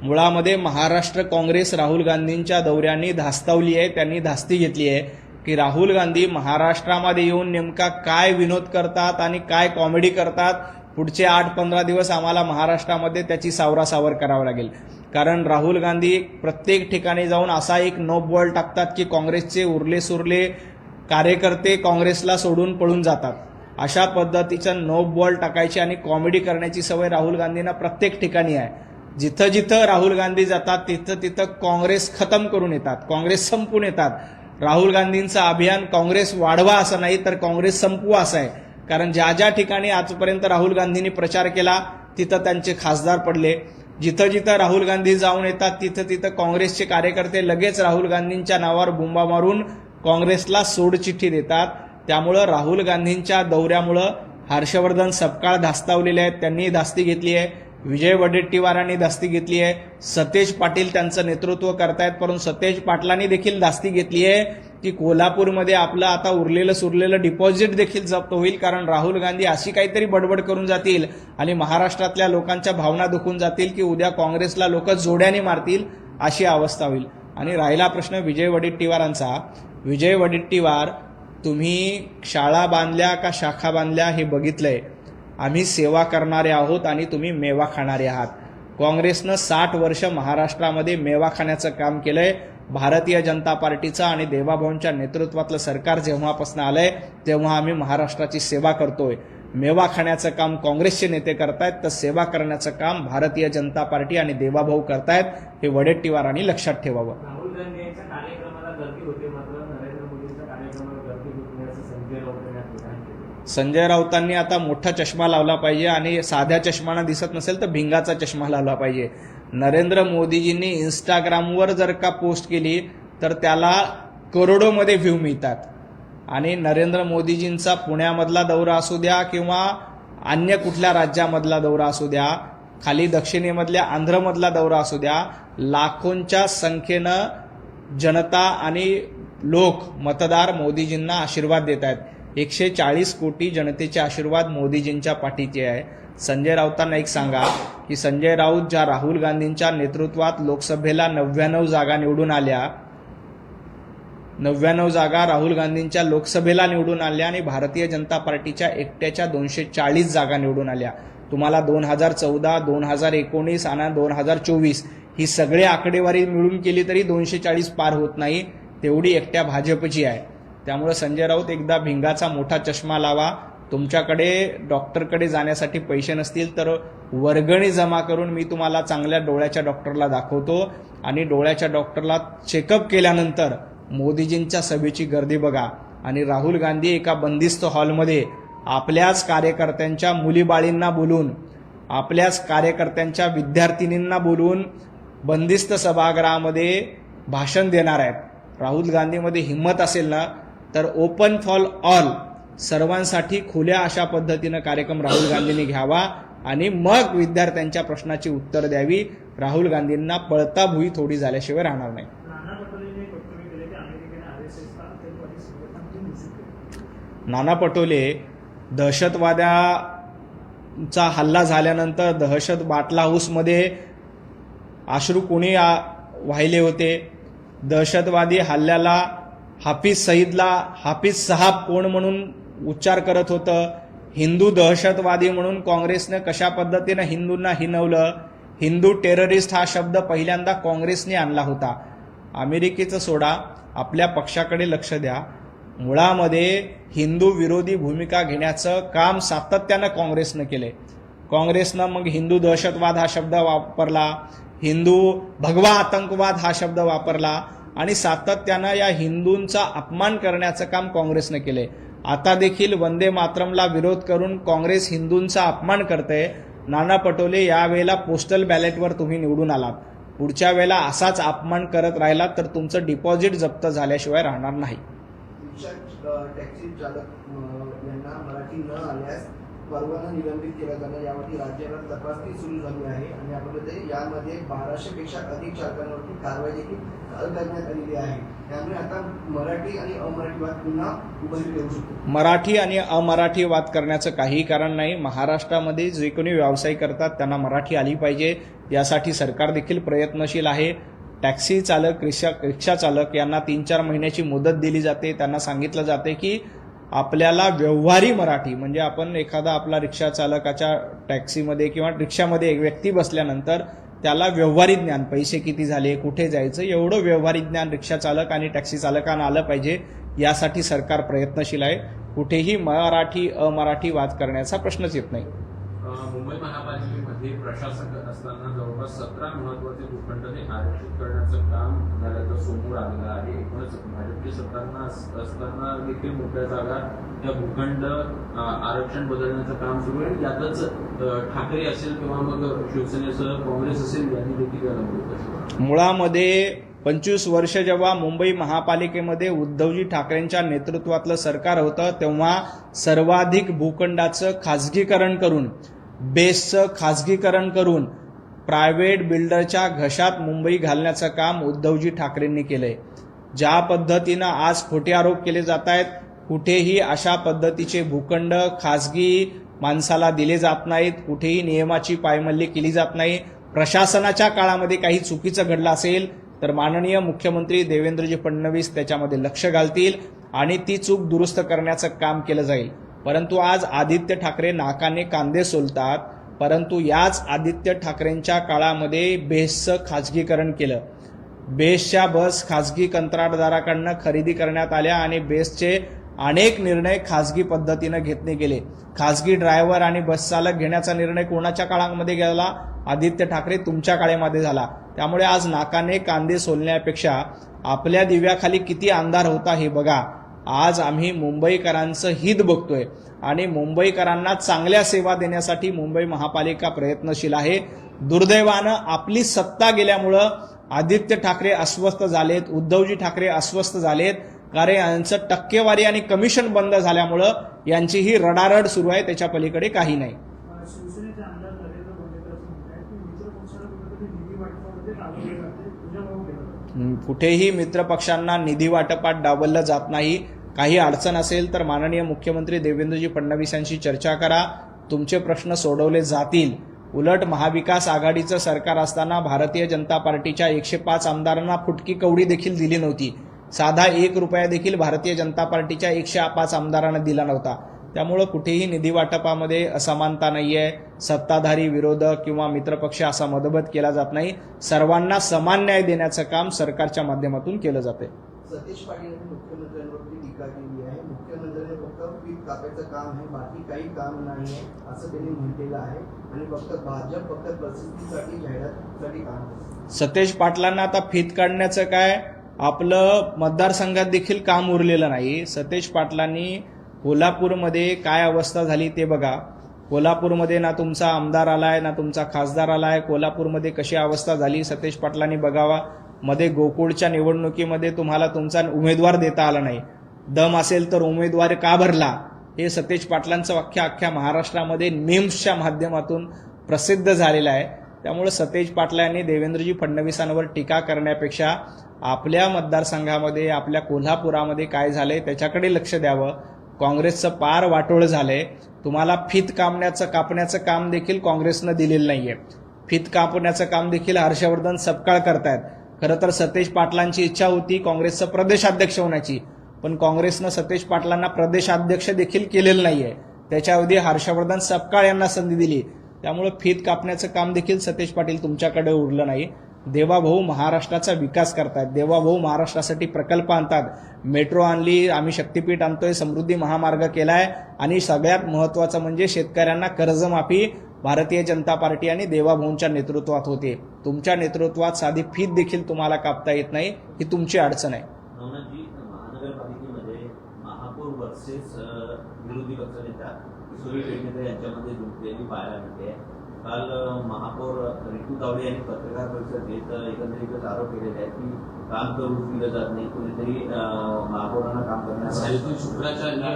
मुळामध्ये महाराष्ट्र काँग्रेस राहुल गांधींच्या दौऱ्यांनी धास्तावली आहे. त्यांनी धास्ती घेतली आहे की राहुल गांधी महाराष्ट्रामध्ये येऊन नेमका काय विनोद करतात आणि काय कॉमेडी करतात. पुढचे 8-15 दिवस आम्हाला महाराष्ट्रामध्ये त्याची सावरासावर करावं लागेल. कारण राहुल गांधी प्रत्येक ठिकाणी जाऊन असा एक नो बॉल टाकतात की काँग्रेसचे उरले सुरले कार्यकर्ते काँग्रेसला सोडून पळून जातात. अशा पद्धतीचं नो बॉल टाकायची आणि कॉमेडी करण्याची सवय राहुल गांधींना प्रत्येक ठिकाणी आहे. जिथं जिथं राहुल गांधी जातात तिथं तिथं काँग्रेस खतम करून येतात, काँग्रेस संपून येतात. राहुल गांधींचं अभियान काँग्रेस वाढवा असं नाही तर काँग्रेस संपवा असं आहे. कारण ज्या ज्या ठिकाणी आजपर्यंत राहुल गांधींनी प्रचार केला तिथं त्यांचे खासदार पडले. जिथं जिथं राहुल गांधी जाऊन येतात तिथं तिथं काँग्रेसचे कार्यकर्ते लगेच राहुल गांधींच्या नावावर बोंबा मारून काँग्रेसला सोडचिठ्ठी देतात. त्यामुळं राहुल गांधींच्या दौऱ्यामुळं हर्षवर्धन सपकाळ धास्तावलेले आहेत, त्यांनी धास्ती घेतली आहे. विजय वडेट्टीवारांनी धास्ती घेतली आहे. सतेज पाटील त्यांचं नेतृत्व करतायत, परंतु सतेज पाटलांनी देखील धास्ती घेतली आहे की कोल्हापूरमध्ये आपलं आता उरलेलं सुरलेलं डिपॉझिट देखील जप्त होईल. कारण राहुल गांधी अशी काहीतरी बडबड करून जातील आणि महाराष्ट्रातल्या लोकांच्या भावना दुखून जातील की उद्या काँग्रेसला लोक जोड्याने मारतील, अशी अवस्था होईल. आणि राहिला प्रश्न विजय वडेट्टीवारांचा. विजय वडेट्टीवार, तुम्ही शाळा बांधल्या का शाखा बांधल्या हे बघितलंय. आम्ही सेवा करणारे आहोत आणि तुम्ही मेवा खाणारे आहात. काँग्रेसनं 60 वर्ष महाराष्ट्रामध्ये मेवा खाण्याचं काम केलंय. भारतीय जनता पार्टीचं आणि देवाभाऊंच्या नेतृत्वातलं सरकार जेव्हापासून आलंय तेव्हा आम्ही महाराष्ट्राची सेवा करतोय. मेवा खाण्याचं काम काँग्रेसचे नेते करतायत तर सेवा करण्याचं काम भारतीय जनता पार्टी आणि देवाभाऊ करतायत. हे वडेट्टीवारांनी लक्षात ठेवावं. राहुल गांधी यांच्या कार्यक्रमाला गर्दी होते, मात्र नरेंद्र मोदींच्या कार्यक्रमाला गर्दी होत नाही असं संजय राऊत यांनी केलं. संजय राऊतांनी आता मोठा चष्मा लावला पाहिजे आणि साध्या चष्मानं दिसत नसेल तर भिंगाचा चष्मा लावला पाहिजे. नरेंद्र मोदीजींनी इंस्टाग्रामवर जर का पोस्ट केली तर त्याला करोडोमध्ये व्ह्यू मिळतात. आणि नरेंद्र मोदीजींचा पुण्यामधला दौरा असू द्या किंवा अन्य कुठल्या राज्यामधला दौरा असू द्या, खाली दक्षिणेमधल्या आंध्रमधला दौरा असू द्या, लाखोंच्या संख्येनं जनता आणि लोक मतदार मोदीजींना आशीर्वाद देत आहेत. 140 कोटी जनतेचे आशीर्वाद मोदीजींच्या पाठीचे आहे. संजय राऊतांना एक सांगा की संजय राऊत ज्या राहुल गांधींच्या नेतृत्वात लोकसभेला 99 जागा निवडून आल्या, 99 जागा राहुल गांधींच्या लोकसभेला निवडून आल्या आणि भारतीय जनता पार्टीच्या एकट्याच्या 240 जागा निवडून आल्या. तुम्हाला 2014, 2019 आणि 2024 ही सगळे आकडेवारी मिळून केली तरी 240 पार होत नाही, तेवढी एकट्या भाजपची आहे. त्यामुळे संजय राऊत एकदा भिंगाचा मोठा चष्मा लावा. तुमच्याकडे डॉक्टरकडे जाण्यासाठी पैसे नसतील तर वर्गणी जमा करून मी तुम्हाला चांगल्या डोळ्याच्या डॉक्टरला दाखवतो आणि डोळ्याच्या डॉक्टरला चेकअप केल्यानंतर मोदीजींच्या सभेची गर्दी बघा आणि राहुल गांधी एका बंदिस्त हॉलमध्ये आपल्याच कार्यकर्त्यांच्या मुलीबाळींना बोलून, आपल्याच कार्यकर्त्यांच्या विद्यार्थिनींना बोलून बंदिस्त सभागृहामध्ये भाषण देणार आहेत. राहुल गांधीमध्ये हिंमत असेल ना तर ओपन फॉर ऑल, सर्वांसाठी खुल्या अशा पद्धतीनं कार्यक्रम राहुल गांधींनी घ्यावा आणि मग विद्यार्थ्यांच्या प्रश्नाची उत्तर द्यावी. राहुल गांधींना पळता भुई थोडी झाल्याशिवाय राहणार नाही. नाना पटोलेंनी एक वक्तव्य केले की अमेरिकेने आरएसएसला आतंकवादी संघटना म्हणून घोषित केले. नाना पटोले दहशतवाद्याचा हल्ला झाल्यानंतर दहशत बाटला हाऊसमध्ये अश्रू कोणी वाहिले होते. दहशतवादी हल्ल्याला हाफिज सईदला हाफिज साहब कोण म्हणून उच्चार करत होतं. हिंदू दहशतवादी म्हणून काँग्रेसनं कशा पद्धतीनं हिंदूंना हिनवलं. हिंदू टेररिस्ट हा शब्द पहिल्यांदा काँग्रेसने आणला होता. अमेरिकेचं सोडा, आपल्या पक्षाकडे लक्ष द्या. मुळामध्ये हिंदू विरोधी भूमिका घेण्याचं काम सातत्यानं काँग्रेसनं केले. काँग्रेसनं मग हिंदू दहशतवाद हा शब्द वापरला, हिंदू भगवा आतंकवाद हा शब्द वापरला आणि सातत्यानं या हिंदूंचा अपमान करण्याचं काम काँग्रेसनं केले. आता देखील वंदे मातरमला विरोध करून काँग्रेस हिंदूंचा अपमान करते. नाना पटोले, यावेळेला पोस्टल बॅलेटवर तुम्ही निवडून आलात. पुढच्या वेळेला असाच अपमान करत राहिलात तर तुमचं डिपॉझिट जप्त झाल्याशिवाय राहणार नाही. टॅक्सी चालक यांना मराठी न आल्यास परवाना निलंबित केला जाणार, यावरती राज्यात तपासणी सुरू झाली आहे आणि यामध्ये 1200 पेक्षा अधिक चालकांवरती कारवाई देखील करण्यात आलेली आहे. त्यामुळे आता मराठी आणि अमराठी वाद पुन्हा उभारले येऊ शकतो. मराठी आणि अमराठी वाद करण्याचं काही कारण नाही. महाराष्ट्रामध्ये जे कोणी व्यवसाय करतात त्यांना मराठी आली पाहिजे, यासाठी सरकार देखील प्रयत्नशील आहे. टॅक्सी चालक, रिक्षा चालक यांना 3-4 महिन्याची मुदत दिली जाते. त्यांना सांगितलं जाते की आपल्याला व्यवहारी मराठी, म्हणजे आपण एखादा आपला रिक्षा चालकाच्या टॅक्सीमध्ये किंवा रिक्षामध्ये एक व्यक्ती बसल्यानंतर त्याला व्यवहारी ज्ञान, पैसे किती झाले, कुठे जायचं, एवढं व्यवहारी ज्ञान रिक्षा चालक आणि टॅक्सी चालकांना आलं पाहिजे. यासाठी सरकार प्रयत्नशील आहे. कुठेही मराठी अमराठी वाद करण्याचा प्रश्नच येत नाही. मुंबई महापालिकेमध्ये प्रशासक असताना जवळपास 17 महत्वाचे भूखंड हे आरक्षित करण्याचं काम झाल्याचं समोर आलेलं आहे. एकूणच भाजपची सत्तांना असताना देखील मोठ्या जागा त्या भूखंड आरक्षण बदलण्याचं काम सुरू आहे. यातच ठाकरे असेल किंवा मग शिवसेनेसह काँग्रेस असेल यांनी देखील याला विरोध केला. मुळामध्ये 25 वर्ष जेव्हा मुंबई महापालिकेमध्ये उद्धवजी ठाकरेंच्या नेतृत्वातलं सरकार होतं तेव्हा सर्वाधिक भूखंडाचं खाजगीकरण करून, बेस्टचं खाजगीकरण करून प्रायव्हेट बिल्डरच्या घशात मुंबई घालण्याचं काम उद्धवजी ठाकरेंनी केलंय. ज्या पद्धतीनं आज खोटे आरोप केले जात आहेत, कुठेही अशा पद्धतीचे भूखंड खाजगी माणसाला दिले जात नाहीत. कुठेही नियमाची पायमल्ली केली जात नाही. प्रशासनाच्या काळामध्ये काही चुकीचं घडलं असेल तर माननीय मुख्यमंत्री देवेंद्रजी फडणवीस त्याच्यामध्ये लक्ष घालतील आणि ती चूक दुरुस्त करण्याचं काम केलं जाईल. परंतु आज आदित्य ठाकरे नाकाने कांदे सोलतात. परंतु याच आदित्य ठाकरेंच्या काळामध्ये बेस्टचं खाजगीकरण केलं. बेस्टच्या बस खाजगी कंत्राटदाराकडनं खरेदी करण्यात आल्या आणि बेस्टचे अनेक निर्णय खाजगी पद्धतीनं घेतले गेले. खाजगी ड्रायव्हर आणि बस चालक घेण्याचा निर्णय कोणाच्या काळामध्ये गेला? आदित्य ठाकरे तुमच्या काळामध्ये झाला. त्यामुळे आज नाकाने कांदे सोलण्यापेक्षा आपल्या दिव्याखाली किती अंधार होता हे बघा. आज आम्ही मुंबईकरांचं हित बघतोय आणि मुंबईकरांना चांगल्या सेवा देण्यासाठी मुंबई महापालिका प्रयत्नशील आहे. दुर्दैवानं आपली सत्ता गेल्यामुळं आदित्य ठाकरे अस्वस्थ झालेत, उद्धवजी ठाकरे अस्वस्थ झालेत. कारण यांचं टक्केवारी आणि कमिशन बंद झाल्यामुळं यांची ही रडारड सुरू आहे. त्याच्या पलीकडे काही नाही. शिवसेनेचे आमदार नरेंद्र गोंडेकर असं म्हणतात की मित्र पक्षाला कुठेतरी निधी वाटपामध्ये डावलले जाते. तुझ्या भाऊ केलं कुठेही मित्र पक्षांना निधी वाटपात डावललं जात नाही. काही अडचण असेल तर माननीय मुख्यमंत्री देवेंद्रजी फडणवीस यांशी चर्चा करा. तुमचे प्रश्न सोडवले जातील. उलट महाविकास आघाडीचं सरकार असताना भारतीय जनता पार्टीच्या 105 आमदारांना फुटकी कवडी देखील दिली नव्हती. साधा 1 रुपया देखील भारतीय जनता पार्टीच्या 105 आमदारांना दिला नव्हता. त्यामुळं कुठेही निधी वाटपामध्ये असमानता नाहीये. सत्ताधारी, विरोधक किंवा मित्रपक्ष असा मतभेद केला जात नाही. सर्वांना समान न्याय देण्याचं काम सरकारच्या माध्यमातून केलं जाते. सतीश पाटील यांनी मुख्यमंत्र्यांवरती टीका केली आहे. मुख्यमंत्र्यांनी फक्त पीक कापायचं काम आहे, बाकी काही काम नाही आहे असं त्यांनी म्हटलेलं आहे आणि भाजप फक्त प्रसिद्धीसाठी, जाहिरातीसाठी काम करते. सतेज पाटलांना आता फीत काढण्याचं काय, आपलं मतदारसंघात देखील काम उरलेलं नाही. सतेज पाटलांनी कोल्हापूरमध्ये काय अवस्था झाली ते बघा. कोल्हापूरमध्ये ना तुमचा आमदार आलाय ना तुमचा खासदार आलाय. कोल्हापूरमध्ये कशी अवस्था झाली सतेज पाटलांनी बघावा. मध्ये गोकुळच्या निवडणुकीमध्ये तुम्हाला तुमचा उमेदवार देता आला नाही. दम असेल तर उमेदवार का भरला, हे सतेज पाटलांचं वाक्य अख्ख्या महाराष्ट्रामध्ये मीम्सच्या माध्यमातून प्रसिद्ध झालेलं आहे. त्यामुळे सतेज पाटलांनी देवेंद्रजी फडणवीसांवर टीका करण्यापेक्षा आपल्या मतदारसंघामध्ये, आपल्या कोल्हापुरामध्ये काय झालंय त्याच्याकडे लक्ष द्यावं. काँग्रेसचं पार वाटोळ झालंय. तुम्हाला फीत कापण्याचं काम देखील काँग्रेसनं दिलेलं नाहीये. फीत कापण्याचं काम देखील हर्षवर्धन सपकाळ करतायत. खरं तर सतेज पाटलांची इच्छा होती काँग्रेसचं प्रदेशाध्यक्ष होण्याची, पण काँग्रेसनं सतेज पाटलांना प्रदेशाध्यक्ष देखील केलेलं नाहीये. त्याच्याऐवजी हर्षवर्धन सपकाळ यांना संधी दिली. त्यामुळे फीत कापण्याचं काम देखील सतेज पाटील तुमच्याकडे उरलं नाही. देवाभाऊ महाराष्ट्राचा विकास करतायत. देवाभाऊ महाराष्ट्रासाठी प्रकल्प आणतात. मेट्रो आणली, आम्ही शक्तीपीठ आणतोय, समृद्धी महामार्ग केलाय आणि सगळ्यात महत्वाचं म्हणजे शेतकऱ्यांना कर्जमाफी भारतीय जनता पार्टी आणि देवाभाऊंच्या नेतृत्वात होते. तुमच्या नेतृत्वात साधी फीत देखील तुम्हाला कापता येत नाही. ही तुमची अडचण आहे. नवनाथजी, महानगरपालिकेमध्ये महापौर वर्सेस विरोधी पक्षनेत्या किशोरी पेडणेकर यांच्यामध्ये जुंपलेली पाहायला मिळते. काल महापौर रितू तावडे यांनी पत्रकार परिषद घेत एकंदरीतच आरोप केलेले आहेत की काम करू दिलं जात नाही, कुणीतरी महापौरांना काम करण्यासाठी शुक्राचार्य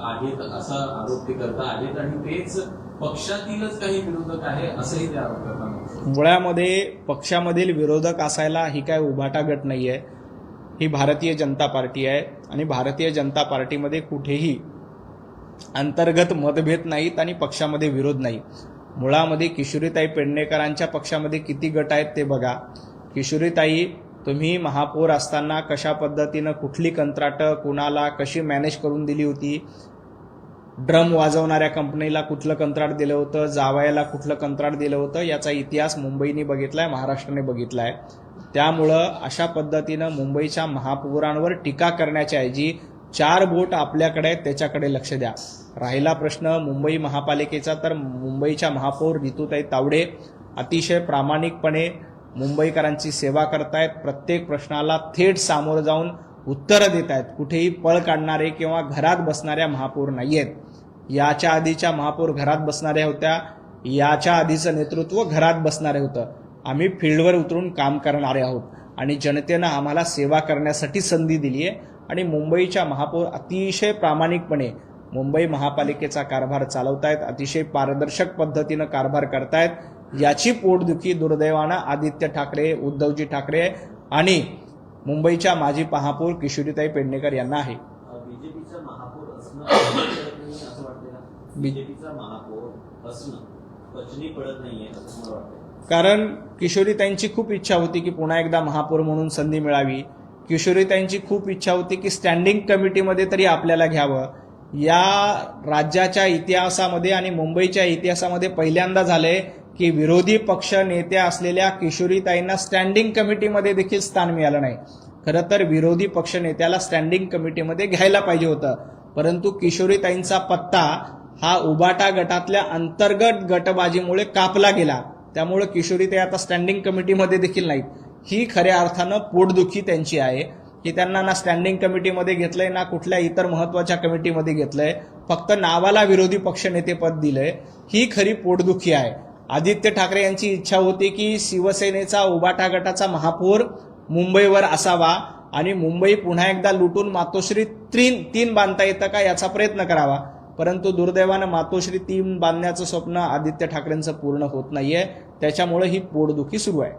आहेत असा आरोप ते करता आहेत आणि तेच पक्षातीलच काही विरोधक आहे असंही ते आरोप करतात. मुळामध्ये पक्षामधील विरोधक असायला ही काय उभाटा गट नाहीये. ही भारतीय जनता पार्टी आहे आणि भारतीय जनता पार्टीमध्ये कुठेही अंतर्गत मतभेद नाहीत आणि पक्षामध्ये विरोध नाही. मुळामध्ये किशोरीताई पेडणेकरांच्या पक्षामध्ये किती गट आहेत ते बघा. किशोरीताई, तुम्ही महापौर असताना कशा पद्धतीनं कुठली कंत्राटं कुणाला कशी मॅनेज करून दिली होती, ड्रम वाजवणाऱ्या कंपनीला कुठलं कंत्राट दिलं होतं, जावयाला कुठलं कंत्राट दिलं होतं, याचा इतिहास मुंबईने बघितलाय, महाराष्ट्राने बघितलाय. त्यामुळं अशा पद्धतीनं मुंबईच्या महापौरांवर टीका करण्याच्या ऐवजी 4 बोट आपल्याकडे आहेत त्याच्याकडे लक्ष द्या. राहिला प्रश्न मुंबई महापालिकेचा, तर मुंबईच्या महापौर रितूताई तावडे अतिशय प्रामाणिकपणे मुंबईकरांची सेवा करतायत. प्रत्येक प्रश्नाला थेट सामोरं जाऊन उत्तरं देत आहेत. कुठेही पळ काढणारे किंवा घरात बसणाऱ्या महापौर नाहीयेत. याच्या आधीच्या महापौर घरात बसणाऱ्या होत्या, याच्या आधीचं नेतृत्व घरात बसणारे होतं. आम्ही फील्डवर उतरून काम करणारे आहोत आणि जनतेनं आम्हाला सेवा करण्यासाठी संधी दिली आहे आणि मुंबईच्या महापौर अतिशय प्रामाणिकपणे मुंबई महापालिकेचा कारभार चालवतायत. अतिशय पारदर्शक पद्धतीनं कारभार करतायत. याची पोटदुखी दुर्दैवानं आदित्य ठाकरे, उद्धवजी ठाकरे आणि मुंबईच्या माजी महापौर किशोरीताई पेडणेकर यांना आहे. बीजेपीचा महापौर असणं असं वाटतं का? बीजेपीचा महापौर असणं पचनी पडत नाहीये असं मला वाटतं. कारण किशोरीताईंची खूप इच्छा होती की पुन्हा एकदा महापौर म्हणून संधी मिळावी. किशोरीताईंची खूप इच्छा होती की स्टँडिंग कमिटीमध्ये तरी आपल्याला घ्यावं. या राज्याच्या इतिहासामध्ये आणि मुंबईच्या इतिहासामध्ये पहिल्यांदा झालंय की विरोधी पक्ष नेत्या असलेल्या किशोरीताईंना स्टँडिंग कमिटीमध्ये देखील स्थान मिळालं नाही. खरं तर विरोधी पक्ष नेत्याला स्टँडिंग कमिटीमध्ये घ्यायला पाहिजे होतं, परंतु किशोरीताईंचा पत्ता हा उबाटा गटातल्या अंतर्गत गटबाजीमुळे कापला गेला. त्यामुळे किशोरीताई आता स्टँडिंग कमिटीमध्ये देखील नाहीत. ही खऱ्या अर्थानं पोटदुखी त्यांची आहे की त्यांना ना स्टँडिंग कमिटीमध्ये घेतलंय ना कुठल्या इतर महत्वाच्या कमिटीमध्ये घेतलंय, फक्त नावाला विरोधी पक्षनेतेपद दिलंय. ही खरी पोटदुखी आहे. आदित्य ठाकरे यांची इच्छा होती की शिवसेनेचा उबाटा गटाचा महापौर मुंबईवर असावा आणि मुंबई पुन्हा एकदा लुटून मातोश्री 3 बांधता येतं का याचा प्रयत्न करावा. परंतु दुर्दैवानं मातोश्री 3 बांधण्याचं स्वप्न आदित्य ठाकरेंचं पूर्ण होत नाहीये. त्याच्यामुळे ही पोटदुखी सुरू आहे.